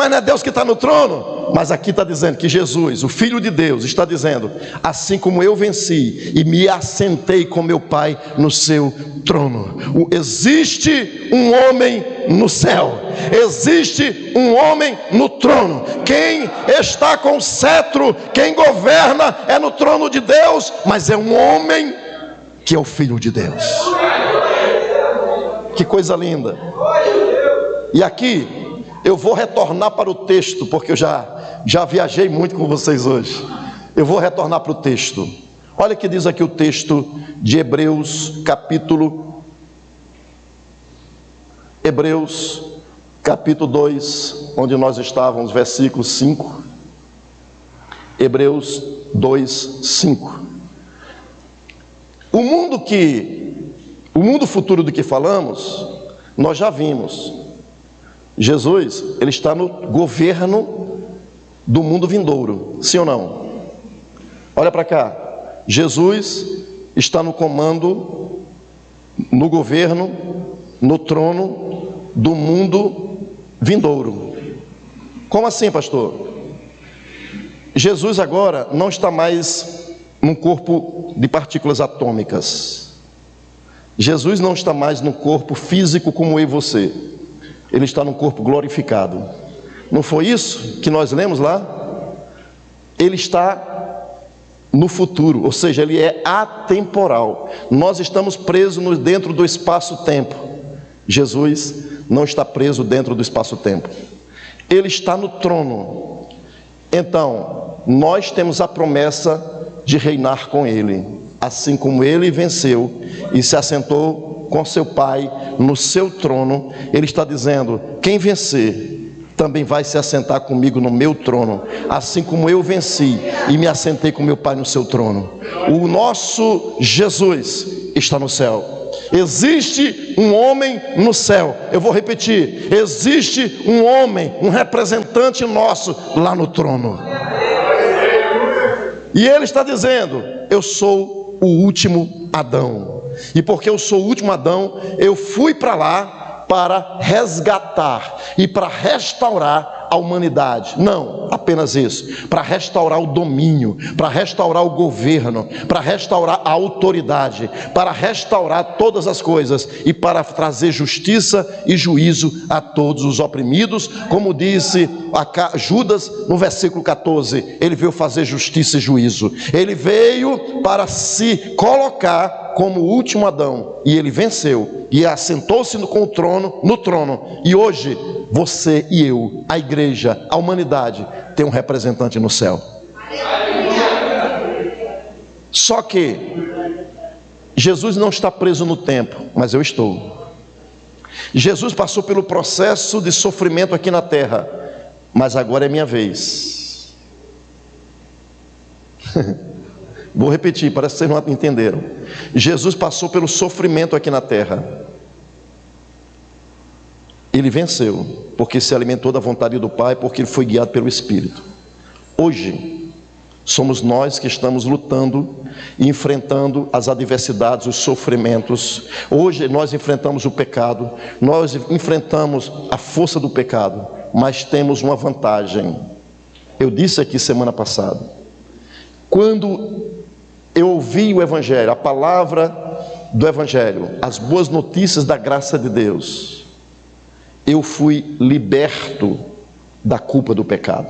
Mas não é Deus que está no trono? Mas aqui está dizendo que Jesus, o Filho de Deus, está dizendo: assim como eu venci e me assentei com meu Pai no seu trono. Existe um homem no céu, existe um homem no trono. Quem está com o cetro, quem governa é no trono de Deus, mas é um homem que é o Filho de Deus. Que coisa linda. E aqui eu vou retornar para o texto, porque eu já viajei muito com vocês hoje. Eu vou retornar para o texto. Olha o que diz aqui o texto de Hebreus, capítulo 2, onde nós estávamos, versículo 5. Hebreus 2, 5. O mundo futuro do que falamos, nós já vimos. Jesus, ele está no governo do mundo vindouro, sim ou não? Olha para cá. Jesus está no comando, no governo, no trono do mundo vindouro. Como assim, pastor? Jesus agora não está mais num corpo de partículas atômicas. Jesus não está mais num corpo físico como eu e você. Ele está num corpo glorificado. Não foi isso que nós lemos lá? Ele está no futuro, ou seja, ele é atemporal. Nós estamos presos dentro do espaço-tempo. Jesus não está preso dentro do espaço-tempo. Ele está no trono. Então, nós temos a promessa de reinar com ele, assim como ele venceu e se assentou com seu Pai no seu trono. Ele está dizendo: quem vencer também vai se assentar comigo no meu trono, assim como eu venci e me assentei com meu Pai no seu trono. O nosso Jesus está no céu. Existe um homem no céu. Eu vou repetir: existe um homem, um representante nosso lá no trono. E ele está dizendo: eu sou o último Adão. E porque eu sou o último Adão, eu fui para lá para resgatar e para restaurar a humanidade. Não apenas isso, para restaurar o domínio, para restaurar o governo, para restaurar a autoridade, para restaurar todas as coisas e para trazer justiça e juízo a todos os oprimidos. Como disse Judas no versículo 14, ele veio fazer justiça e juízo. Ele veio para se colocar como o último Adão, e ele venceu e assentou-se no trono. E hoje você e eu, a igreja, a humanidade, tem um representante no céu. Só que Jesus não está preso no tempo, mas eu estou. Jesus passou pelo processo de sofrimento aqui na terra, mas agora é minha vez. Vou repetir, parece que vocês não entenderam. Jesus passou pelo sofrimento aqui na terra. Ele venceu, porque se alimentou da vontade do Pai, porque ele foi guiado pelo Espírito. Hoje, somos nós que estamos lutando e enfrentando as adversidades, os sofrimentos. Hoje nós enfrentamos o pecado, nós enfrentamos a força do pecado, mas temos uma vantagem. Eu disse aqui semana passada, quando eu ouvi o Evangelho, a palavra do Evangelho, as boas notícias da graça de Deus, eu fui liberto da culpa do pecado.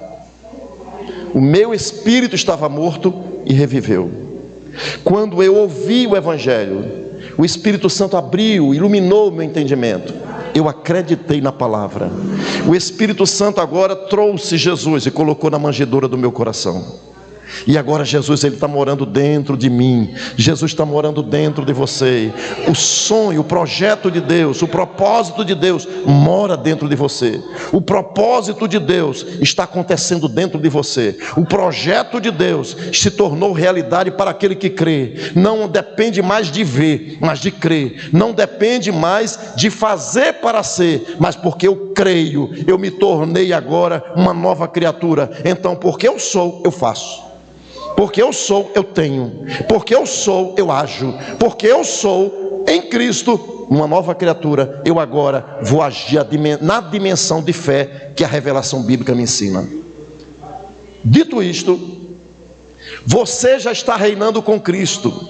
O meu espírito estava morto e reviveu. Quando eu ouvi o Evangelho, o Espírito Santo abriu, iluminou o meu entendimento. Eu acreditei na palavra. O Espírito Santo agora trouxe Jesus e colocou na manjedoura do meu coração. E agora Jesus, ele está morando dentro de mim. Jesus está morando dentro de você. O sonho, o projeto de Deus, o propósito de Deus mora dentro de você. O propósito de Deus está acontecendo dentro de você. O projeto de Deus se tornou realidade para aquele que crê. Não depende mais de ver, mas de crer. Não depende mais de fazer para ser, mas porque eu creio, eu me tornei agora uma nova criatura. Então, porque eu sou, eu faço. Porque eu sou, eu tenho. Porque eu sou, eu ajo. Porque eu sou em Cristo uma nova criatura. Eu agora vou agir na dimensão de fé que a revelação bíblica me ensina. Dito isto, você já está reinando com Cristo,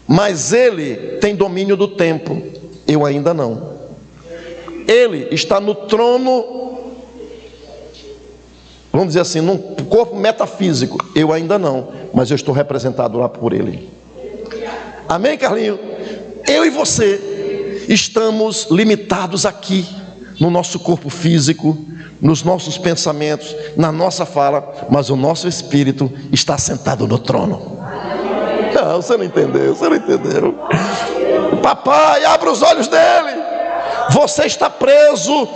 mas Ele tem domínio do tempo, eu ainda não. Ele está no trono, vamos dizer assim, num corpo metafísico, eu ainda não, mas eu estou representado lá por Ele. Amém, Carlinho? Eu e você estamos limitados aqui, no nosso corpo físico, nos nossos pensamentos, na nossa fala, mas o nosso espírito está sentado no trono. Não, você não entendeu, você não entendeu. Papai, abra os olhos dele. Você está preso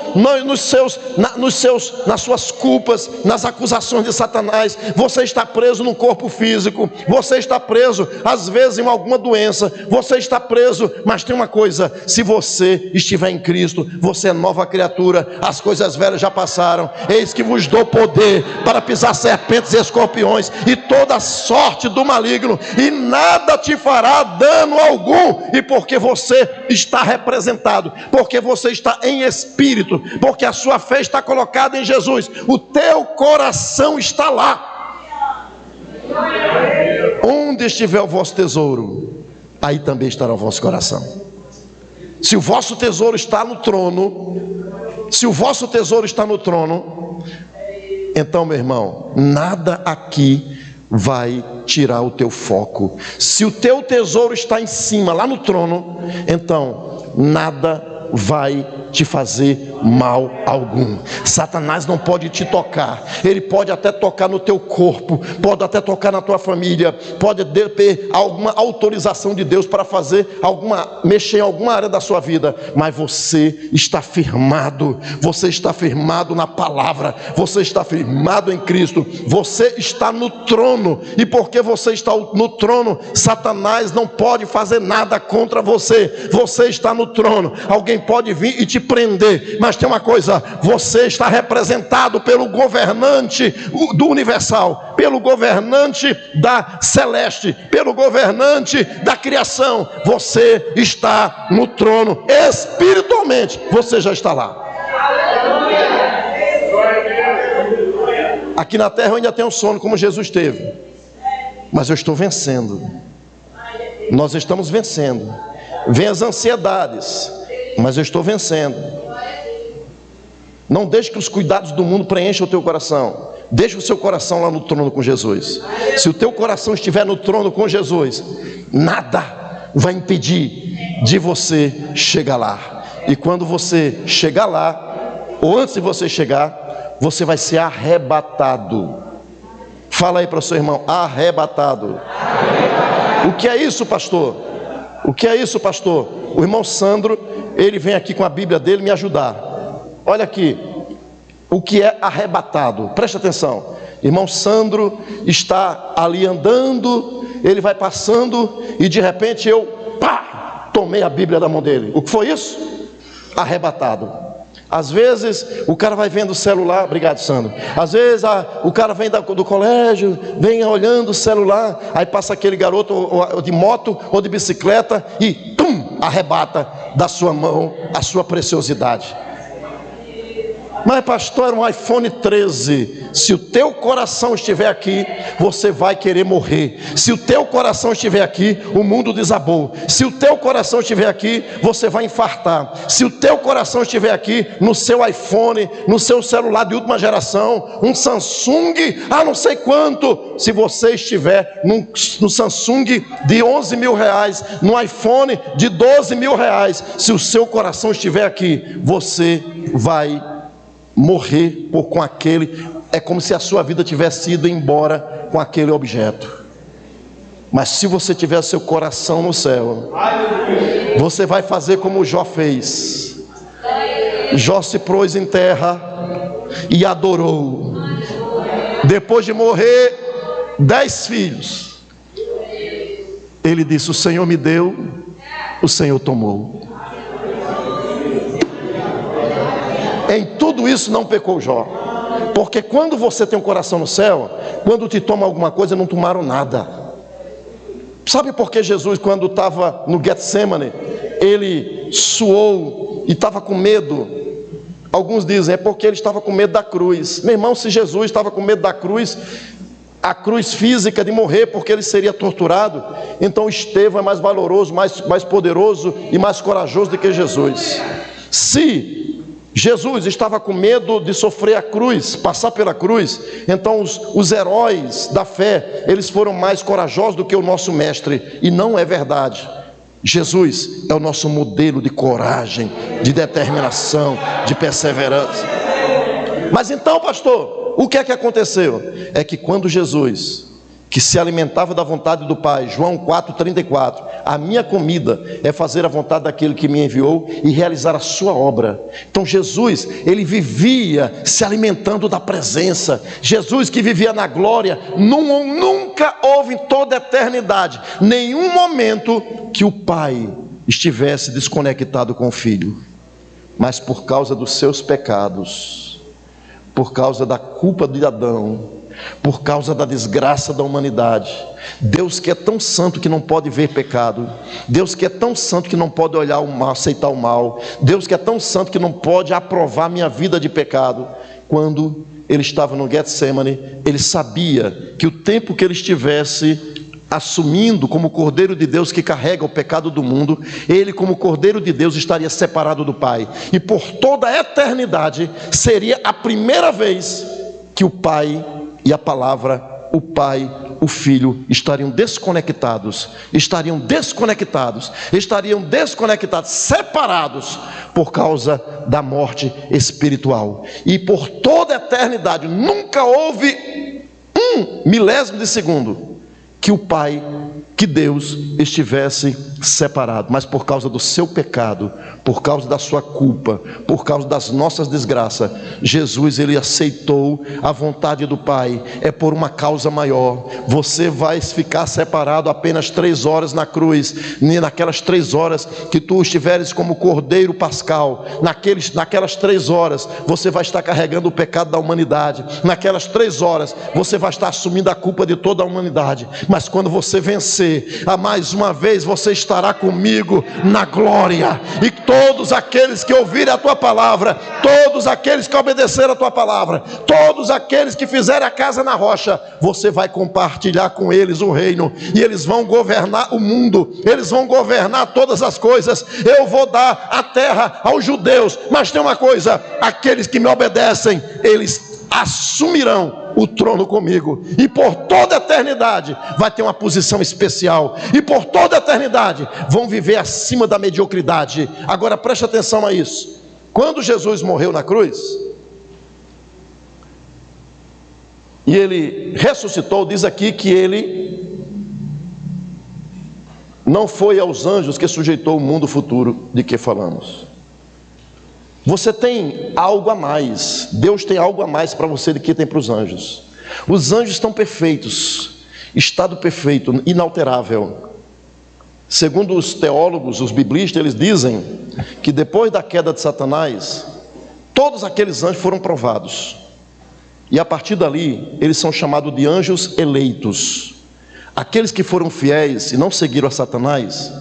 nas suas culpas, nas acusações de Satanás. Você está preso no corpo físico. Você está preso, às vezes, em alguma doença. Você está preso, mas tem uma coisa: se você estiver em Cristo, você é nova criatura. As coisas velhas já passaram. Eis que vos dou poder para pisar serpentes e escorpiões e toda sorte do maligno, e nada te fará dano algum. E porque você está representado, porque você está em espírito, porque a sua fé está colocada em Jesus, o teu coração está lá. Onde estiver o vosso tesouro, aí também estará o vosso coração. Se o vosso tesouro está no trono, se o vosso tesouro está no trono, então, meu irmão, nada aqui vai tirar o teu foco. Se o teu tesouro está em cima, lá no trono, então nada vai te fazer mal algum. Satanás não pode te tocar. Ele pode até tocar no teu corpo, pode até tocar na tua família, pode ter alguma autorização de Deus para mexer em alguma área da sua vida, mas você está firmado na palavra, você está firmado em Cristo, você está no trono, e porque você está no trono, Satanás não pode fazer nada contra você. Você está no trono. Alguém pode vir e te prender, mas tem uma coisa: você está representado pelo governante do universal, pelo governante da celeste, pelo governante da criação. Você está no trono, espiritualmente você já está lá. Aqui na terra eu ainda tenho sono como Jesus teve, mas eu estou vencendo. Nós estamos vencendo. Vem as ansiedades, mas eu estou vencendo. Não deixe que os cuidados do mundo preencham o teu coração. Deixe o seu coração lá no trono com Jesus. Se o teu coração estiver no trono com Jesus, nada vai impedir de você chegar lá. E quando você chegar lá, ou antes de você chegar, você vai ser arrebatado. Fala aí para o seu irmão: arrebatado. O que é isso, pastor? O que é isso, pastor? O irmão Sandro, ele vem aqui com a Bíblia dele me ajudar. Olha aqui, o que é arrebatado? Presta atenção. Irmão Sandro está ali andando, ele vai passando e de repente eu, tomei a Bíblia da mão dele. O que foi isso? Arrebatado. Às vezes o cara vai vendo o celular. Obrigado, Sandro. Às vezes o cara vem do colégio, vem olhando o celular, aí passa aquele garoto ou de moto ou de bicicleta e arrebata da sua mão a sua preciosidade. Mas pastor, era um iPhone 13. Se o teu coração estiver aqui, você vai querer morrer. Se o teu coração estiver aqui, o mundo desabou. Se o teu coração estiver aqui, você vai infartar. Se o teu coração estiver aqui, no seu iPhone, no seu celular de última geração, um Samsung, não sei quanto. Se você estiver no Samsung de 11 mil reais, no iPhone de 12 mil reais, se o seu coração estiver aqui, você vai morrer com aquele. É como se a sua vida tivesse ido embora com aquele objeto. Mas se você tiver seu coração no céu, você vai fazer como Jó fez. Jó se pôs em terra e adorou. Depois de morrer 10 filhos, ele disse: o Senhor me deu, o Senhor tomou. Em tudo isso não pecou Jó. Porque quando você tem um coração no céu, quando te toma alguma coisa, não tomaram nada. Sabe por que Jesus, quando estava no Getsemane, ele suou e estava com medo? Alguns dizem, é porque ele estava com medo da cruz. Meu irmão, se Jesus estava com medo da cruz, a cruz física de morrer, porque ele seria torturado, então Estevão é mais valoroso, mais poderoso e mais corajoso do que Jesus. Se Jesus estava com medo de sofrer a cruz, passar pela cruz, então os heróis da fé, eles foram mais corajosos do que o nosso mestre, e não é verdade. Jesus é o nosso modelo de coragem, de determinação, de perseverança. Mas então, pastor, o que é que aconteceu? É que quando Jesus, que se alimentava da vontade do Pai, João 4,34, a minha comida é fazer a vontade daquele que me enviou e realizar a sua obra. Então Jesus, ele vivia se alimentando da presença. Jesus, que vivia na glória, nunca houve em toda a eternidade nenhum momento que o Pai estivesse desconectado com o Filho. Mas por causa dos seus pecados, por causa da culpa de Adão, por causa da desgraça da humanidade, Deus que é tão santo que não pode ver pecado, Deus que é tão santo que não pode olhar o mal, aceitar o mal, Deus que é tão santo que não pode aprovar minha vida de pecado, quando ele estava no Getsemane, ele sabia que o tempo que ele estivesse assumindo como Cordeiro de Deus que carrega o pecado do mundo, ele como Cordeiro de Deus estaria separado do Pai, e por toda a eternidade seria a primeira vez que o Pai e a palavra, o Pai, o Filho estariam desconectados, separados por causa da morte espiritual. E por toda a eternidade nunca houve um milésimo de segundo que o Pai, que Deus estivesse separado, mas por causa do seu pecado, por causa da sua culpa, por causa das nossas desgraças, Jesus, ele aceitou a vontade do Pai. É por uma causa maior. Você vai ficar separado apenas 3 horas na cruz, naquelas 3 horas que tu estiveres como Cordeiro Pascal, naquelas 3 horas você vai estar carregando o pecado da humanidade, naquelas 3 horas você vai estar assumindo a culpa de toda a humanidade. Mas quando você vencer, mais uma vez você estará comigo na glória, e todos aqueles que ouvirem a tua palavra, todos aqueles que obedeceram a tua palavra, todos aqueles que fizerem a casa na rocha, você vai compartilhar com eles o reino, e eles vão governar o mundo, eles vão governar todas as coisas. Eu vou dar a terra aos judeus, mas tem uma coisa: aqueles que me obedecem, eles assumirão o trono comigo, e por toda a eternidade vai ter uma posição especial, e por toda a eternidade vão viver acima da mediocridade. Agora preste atenção a isso. Quando Jesus morreu na cruz e ele ressuscitou, diz aqui que ele não foi aos anjos que sujeitou o mundo futuro de que falamos. Você tem algo a mais, Deus tem algo a mais para você do que tem para os anjos. Os anjos estão perfeitos, estado perfeito, inalterável. Segundo os teólogos, os biblistas, eles dizem que depois da queda de Satanás, todos aqueles anjos foram provados, e a partir dali, eles são chamados de anjos eleitos. Aqueles que foram fiéis e não seguiram a Satanás,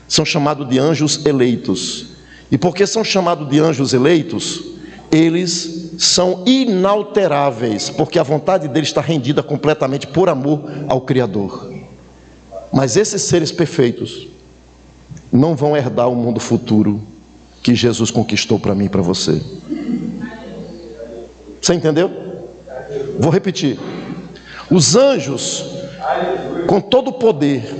são chamados de anjos eleitos. E porque são chamados de anjos eleitos, eles são inalteráveis, porque a vontade deles está rendida completamente por amor ao Criador. Mas esses seres perfeitos não vão herdar o mundo futuro que Jesus conquistou para mim e para você. Você entendeu? Vou repetir. Os anjos, com todo o poder,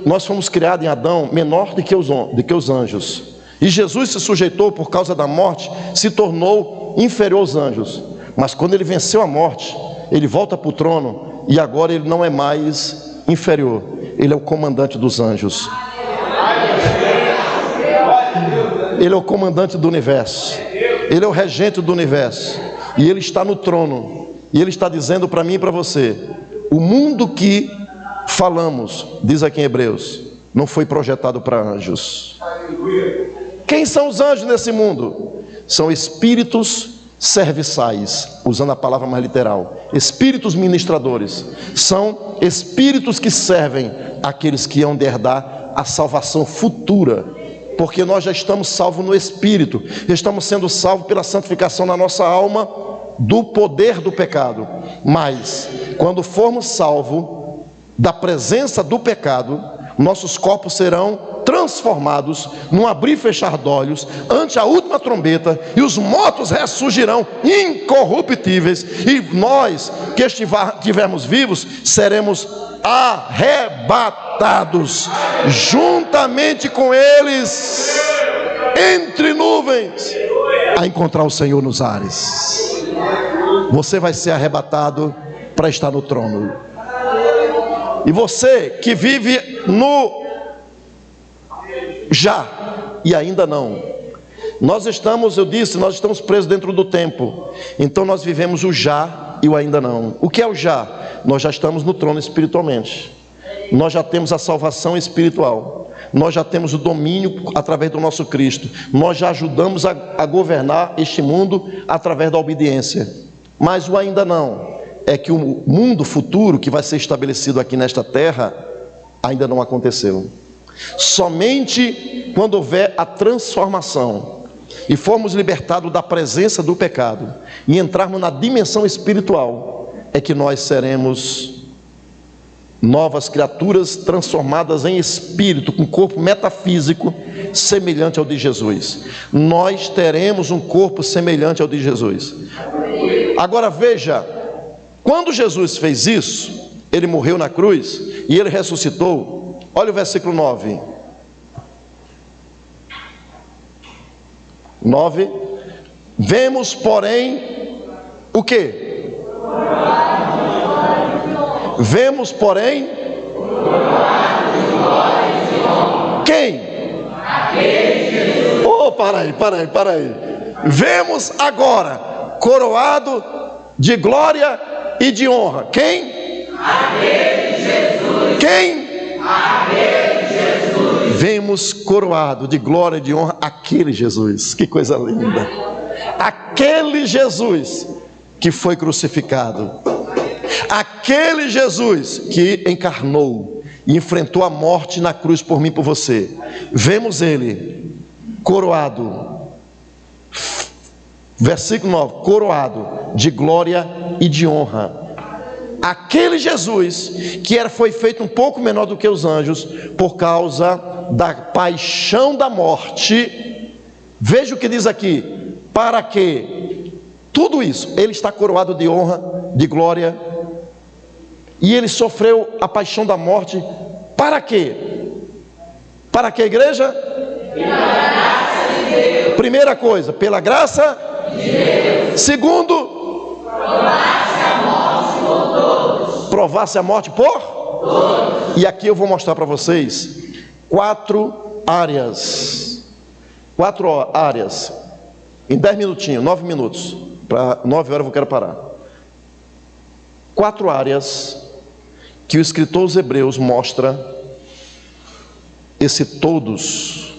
nós fomos criados em Adão menor do que os anjos, e Jesus se sujeitou por causa da morte, se tornou inferior aos anjos. Mas quando ele venceu a morte, ele volta para o trono, e agora ele não é mais inferior, ele é o comandante dos anjos, ele é o comandante do universo, ele é o regente do universo, e ele está no trono, e ele está dizendo para mim e para você: o mundo que falamos, diz aqui em Hebreus, não foi projetado para anjos. Quem são os anjos nesse mundo? São espíritos serviçais, usando a palavra mais literal, espíritos ministradores, são espíritos que servem àqueles que hão de herdar a salvação futura, porque nós já estamos salvos no Espírito, estamos sendo salvos pela santificação na nossa alma do poder do pecado, mas quando formos salvos da presença do pecado, nossos corpos serão transformados num abrir e fechar de olhos ante a última trombeta, e os mortos ressurgirão incorruptíveis, e nós que estivermos vivos seremos arrebatados juntamente com eles entre nuvens a encontrar o Senhor nos ares. Você vai ser arrebatado para estar no trono. E você que vive no já e ainda não, nós estamos presos dentro do tempo. Então nós vivemos o já e o ainda não. O que é o já? Nós já estamos no trono espiritualmente, nós já temos a salvação espiritual, nós já temos o domínio através do nosso Cristo, nós já ajudamos a governar este mundo através da obediência. Mas o ainda não é que o mundo futuro que vai ser estabelecido aqui nesta terra ainda não aconteceu. Somente quando houver a transformação e formos libertados da presença do pecado e entrarmos na dimensão espiritual, é que nós seremos novas criaturas transformadas em espírito, com corpo metafísico semelhante ao de Jesus. Nós teremos um corpo semelhante ao de Jesus. Agora veja, quando Jesus fez isso, ele morreu na cruz e ele ressuscitou. Olha o versículo 9. 9. Vemos, porém, o quê? Vemos, porém, quem? Oh, para aí. Vemos agora, coroado de glória e de honra. Quem? Aquele Jesus. Quem? Aquele Jesus. Vemos coroado de glória e de honra aquele Jesus. Que coisa linda! Aquele Jesus que foi crucificado, aquele Jesus que encarnou e enfrentou a morte na cruz por mim e por você. Vemos ele coroado, versículo 9, coroado de glória e de honra. Aquele Jesus que foi feito um pouco menor do que os anjos por causa da paixão da morte. Veja o que diz aqui: para que tudo isso, ele está coroado de honra, de glória, e ele sofreu a paixão da morte. Para quê? Para que, igreja? Pela graça de Deus. Primeira coisa, pela graça de Deus. Segundo, provasse a morte por todos. Provasse a morte por todos. E aqui eu vou mostrar para vocês 4 áreas. 4 áreas. Em 10 minutinhos, 9 minutos. Para 9 horas eu quero parar. 4 áreas que o escritor aos Hebreus mostra esse todos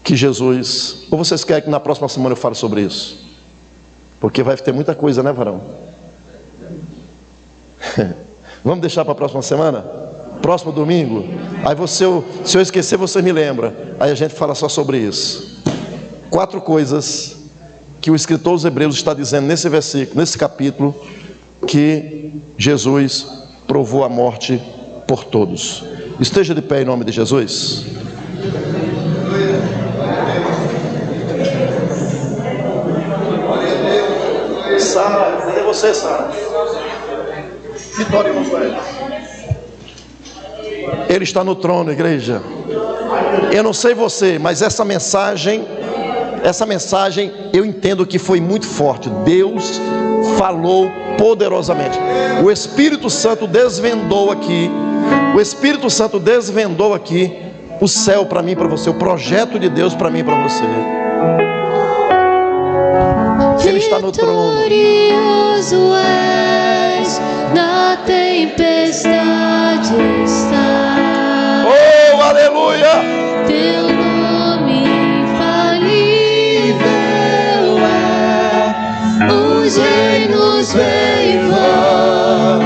que Jesus... Ou vocês querem que na próxima semana eu fale sobre isso? Porque vai ter muita coisa, né, varão? Vamos deixar para a próxima semana? Próximo domingo? Aí se eu esquecer, você me lembra. Aí a gente fala só sobre isso. 4 coisas que o escritor aos Hebreus está dizendo nesse versículo, nesse capítulo, que Jesus provou a morte por todos. Esteja de pé em nome de Jesus. Sara, cadê você, Sara? Vitória, ele está no trono, igreja. Eu não sei você, mas essa mensagem eu entendo que foi muito forte. Deus falou poderosamente. O Espírito Santo desvendou aqui. O céu para mim e para você, o projeto de Deus para mim e para você. Ele está no trono. Vitorioso és, na tempestade está. Oh, aleluia! Teu nome infalível é, Os reinos vêm e vão,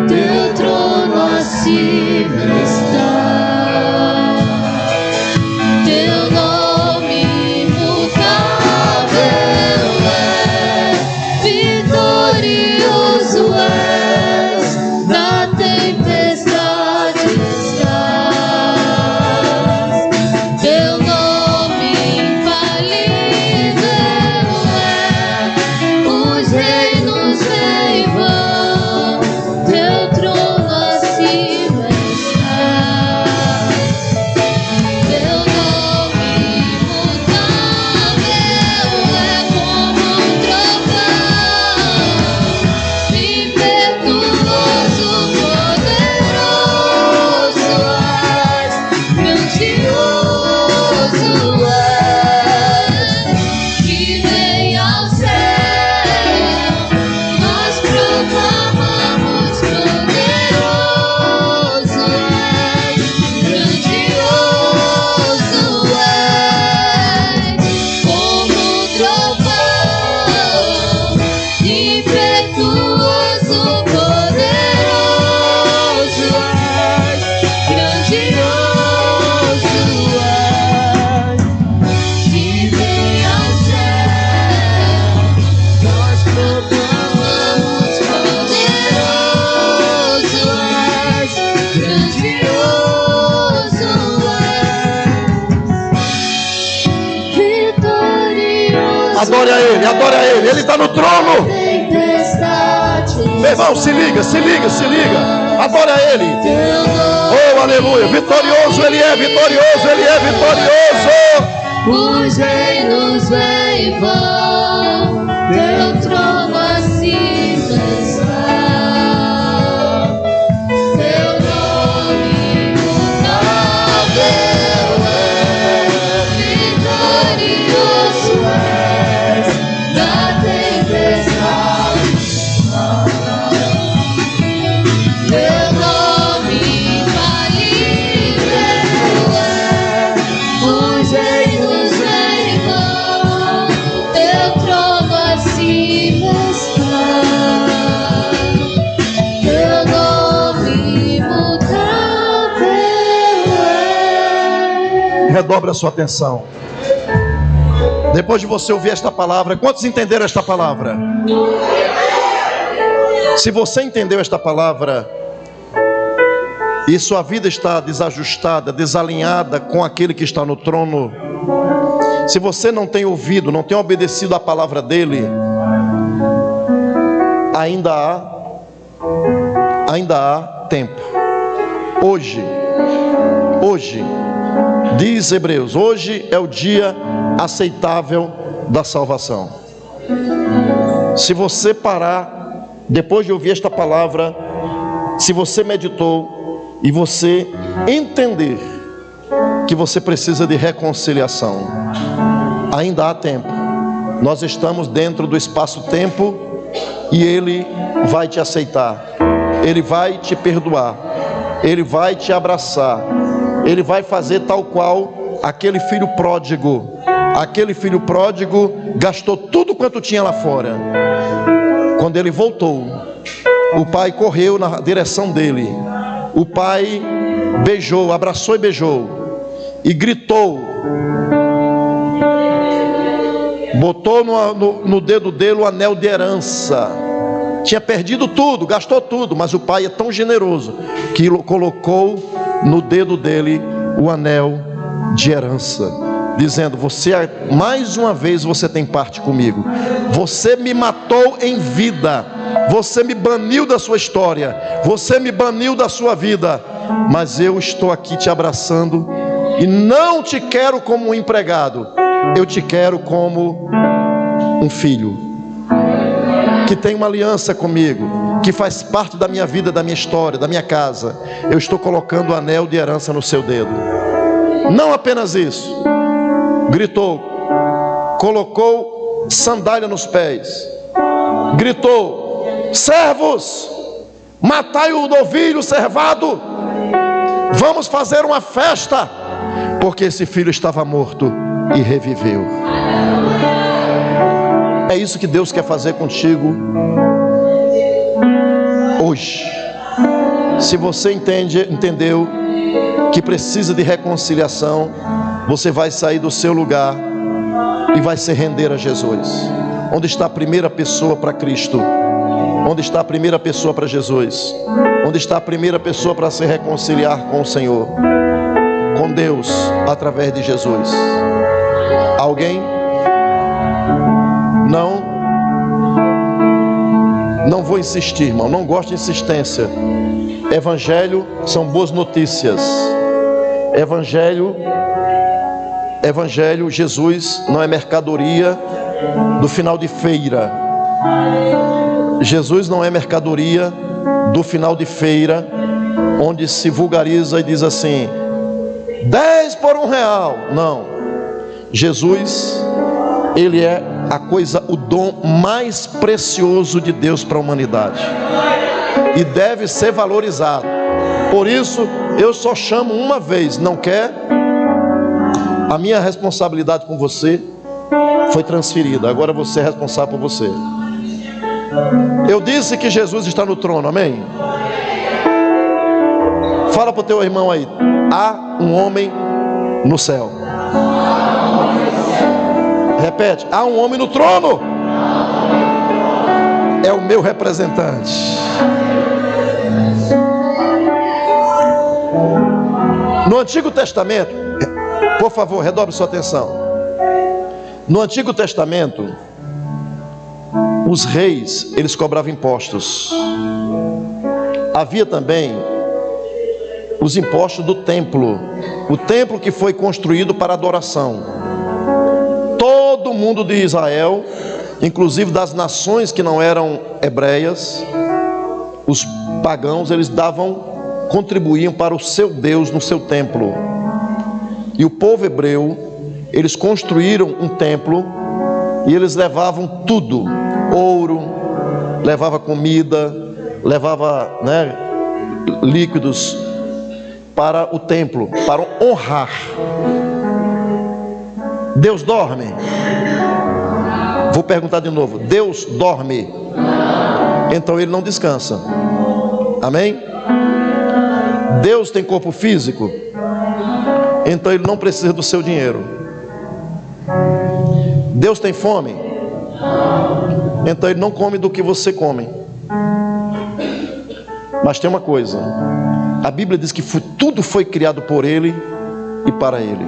teu trono acima está. Teu nome imutável é, vitorioso és, na tempestade estás. Teu nome infalível é, os reinos vêm e vão, teu trono acima está. Teu nome imutável é como um trovão, impetuoso, poderoso és, grandioso és, que vem ao céu, nós proclamamos poderoso és, grandioso és, como um trovão, impetuoso, poderoso és, grandioso és, que vem ao céu, nós proclamamos poderoso és, grandioso és, vitorioso. Adore a Ele, Ele está no trono. Meu irmão, se liga, se liga, se liga. Adore a Ele. Oh, aleluia. Vitorioso Ele é, vitorioso Ele é, vitorioso. Os reinos vêm e vão, teu trono acima está. Teu nome imutável é, vitorioso és, na tempestade. Teu nome infalível é, os reinos vêm e vão, teu trono acima está. Teu nome imutável é. Redobre a sua atenção. Depois de você ouvir esta palavra, quantos entenderam esta palavra? Se você entendeu esta palavra e sua vida está desajustada, desalinhada com aquele que está no trono, se você não tem ouvido, não tem obedecido à palavra dele, ainda há tempo. Hoje, diz Hebreus, hoje é o dia aceitável da salvação. Se você parar, depois de ouvir esta palavra, se você meditou e você entender que você precisa de reconciliação, ainda há tempo. Nós estamos dentro do espaço-tempo e Ele vai te aceitar, Ele vai te perdoar, Ele vai te abraçar, Ele vai fazer tal qual aquele filho pródigo. Aquele filho pródigo gastou tudo quanto tinha lá fora. Quando ele voltou, o pai correu na direção dele. O pai beijou, abraçou e beijou, e gritou, botou no dedo dele o anel de herança. Tinha perdido tudo, gastou tudo, mas o pai é tão generoso que colocou no dedo dele o anel de herança, dizendo: você, mais uma vez você tem parte comigo. Você me matou em vida, você me baniu da sua história, você me baniu da sua vida, mas eu estou aqui te abraçando e não te quero como um empregado, eu te quero como um filho que tem uma aliança comigo, que faz parte da minha vida, da minha história, da minha casa. Eu estou colocando o anel de herança no seu dedo. Não apenas isso, gritou, colocou sandália nos pés, gritou: servos, matai o novilho cevado, vamos fazer uma festa, porque esse filho estava morto e reviveu. É isso que Deus quer fazer contigo hoje. Se você entendeu que precisa de reconciliação, você vai sair do seu lugar e vai se render a Jesus. Onde está a primeira pessoa para Cristo? Onde está a primeira pessoa para Jesus? Onde está a primeira pessoa para se reconciliar com o Senhor? Com Deus, através de Jesus. Alguém? Não vou insistir, irmão. Não gosto de insistência. Evangelho são boas notícias. Evangelho, Jesus não é mercadoria do final de feira. Jesus não é mercadoria do final de feira, onde se vulgariza e diz assim: 10 por R$1. Não. Jesus, Ele é a coisa, o dom mais precioso de Deus para a humanidade. E deve ser valorizado. Por isso, eu só chamo uma vez. Não quer? A minha responsabilidade com você foi transferida. Agora você é responsável por você. Eu disse que Jesus está no trono, amém? Fala para o teu irmão aí: há um homem no céu. Repete: há um homem no trono. É o meu representante. No Antigo Testamento, por favor, redobre sua atenção. No Antigo Testamento, os reis, eles cobravam impostos. Havia também os impostos do templo. O templo que foi construído para adoração. Todo mundo de Israel, inclusive das nações que não eram hebreias, os pagãos, eles contribuíam para o seu Deus no seu templo. E o povo hebreu, eles construíram um templo e eles levavam tudo: ouro, levava comida, levava líquidos para o templo, para honrar. Deus dorme? Vou perguntar de novo: Deus dorme? Então Ele não descansa. Amém? Deus tem corpo físico? Então Ele não precisa do seu dinheiro. Deus tem fome? Então Ele não come do que você come. Mas tem uma coisa: a Bíblia diz que tudo foi criado por Ele e para Ele.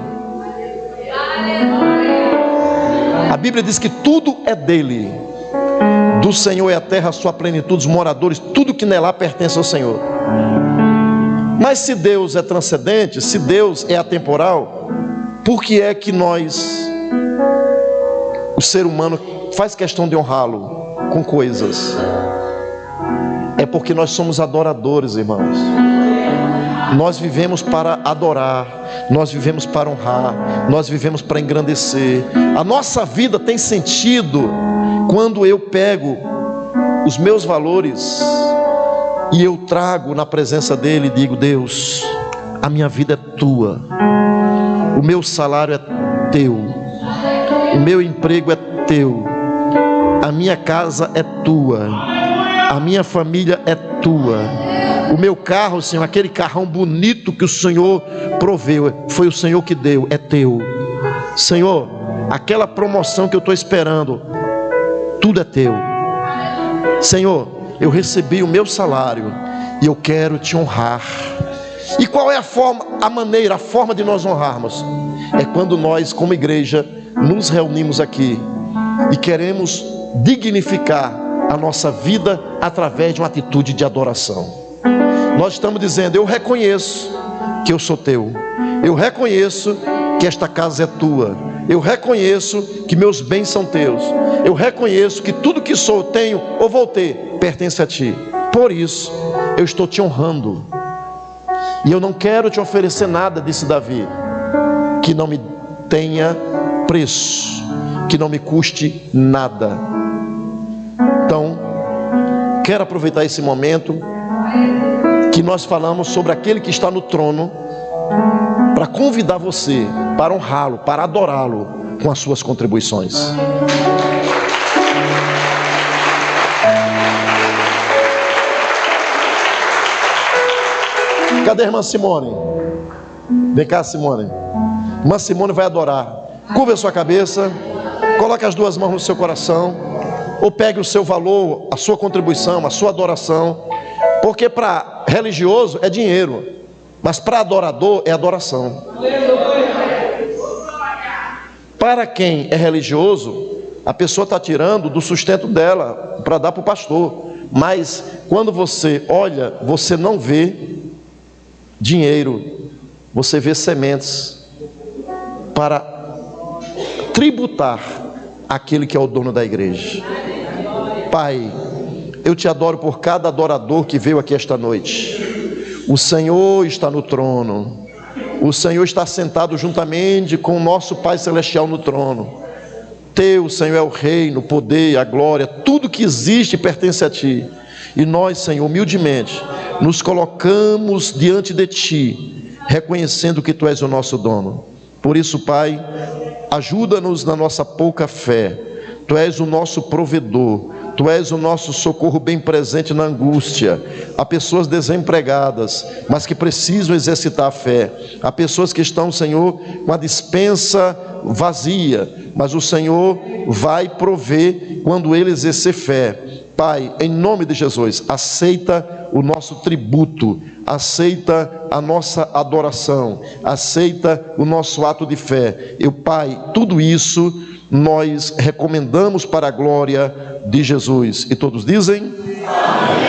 A Bíblia diz que tudo é dele. Do Senhor é a terra, a sua plenitude, os moradores, tudo que nela pertence ao Senhor. Mas se Deus é transcendente, se Deus é atemporal, por que é que nós, o ser humano, faz questão de honrá-lo com coisas? É porque nós somos adoradores, irmãos. Nós vivemos para adorar, nós vivemos para honrar, nós vivemos para engrandecer. A nossa vida tem sentido quando eu pego os meus valores e eu trago na presença dele e digo: Deus, a minha vida é tua, o meu salário é teu, o meu emprego é teu, a minha casa é tua, a minha família é tua, o meu carro, Senhor, aquele carrão bonito que o Senhor proveu, foi o Senhor que deu, é teu. Senhor, aquela promoção que eu estou esperando, tudo é teu. Senhor, eu recebi o meu salário e eu quero te honrar. E qual é a forma de nós honrarmos? É quando nós, como igreja, nos reunimos aqui e queremos dignificar a nossa vida através de uma atitude de adoração. Nós estamos dizendo: eu reconheço que eu sou teu, eu reconheço que esta casa é tua, eu reconheço que meus bens são teus, eu reconheço que tudo que sou, tenho ou vou ter pertence a ti. Por isso eu estou te honrando, e eu não quero te oferecer nada, disse Davi, que não me tenha preço, que não me custe nada. Então, quero aproveitar esse momento que nós falamos sobre aquele que está no trono, para convidar você para honrá-lo, para adorá-lo com as suas contribuições. Cadê a irmã Simone? Vem cá, Simone. Irmã Simone vai adorar. Curva a sua cabeça, coloque as duas mãos no seu coração, ou pegue o seu valor, a sua contribuição, a sua adoração, porque para religioso é dinheiro, mas para adorador é adoração. Para quem é religioso, a pessoa está tirando do sustento dela para dar para o pastor, mas quando você olha, você não vê dinheiro, você vê sementes para tributar aquele que é o dono da igreja. Pai, eu te adoro por cada adorador que veio aqui esta noite. O Senhor está no trono, o Senhor está sentado juntamente com o nosso Pai Celestial no trono. Teu, Senhor, é o reino, o poder, a glória, tudo que existe pertence a Ti. E nós, Senhor, humildemente, nos colocamos diante de Ti, reconhecendo que Tu és o nosso dono. Por isso, Pai, ajuda-nos na nossa pouca fé. Tu és o nosso provedor, Tu és o nosso socorro bem presente na angústia. Há pessoas desempregadas, mas que precisam exercitar a fé. Há pessoas que estão, Senhor, com a despensa vazia, mas o Senhor vai prover quando ele exercer fé. Pai, em nome de Jesus, aceita o nosso tributo, aceita a nossa adoração, aceita o nosso ato de fé. Pai, tudo isso nós recomendamos para a glória de Jesus. E todos dizem? Amém.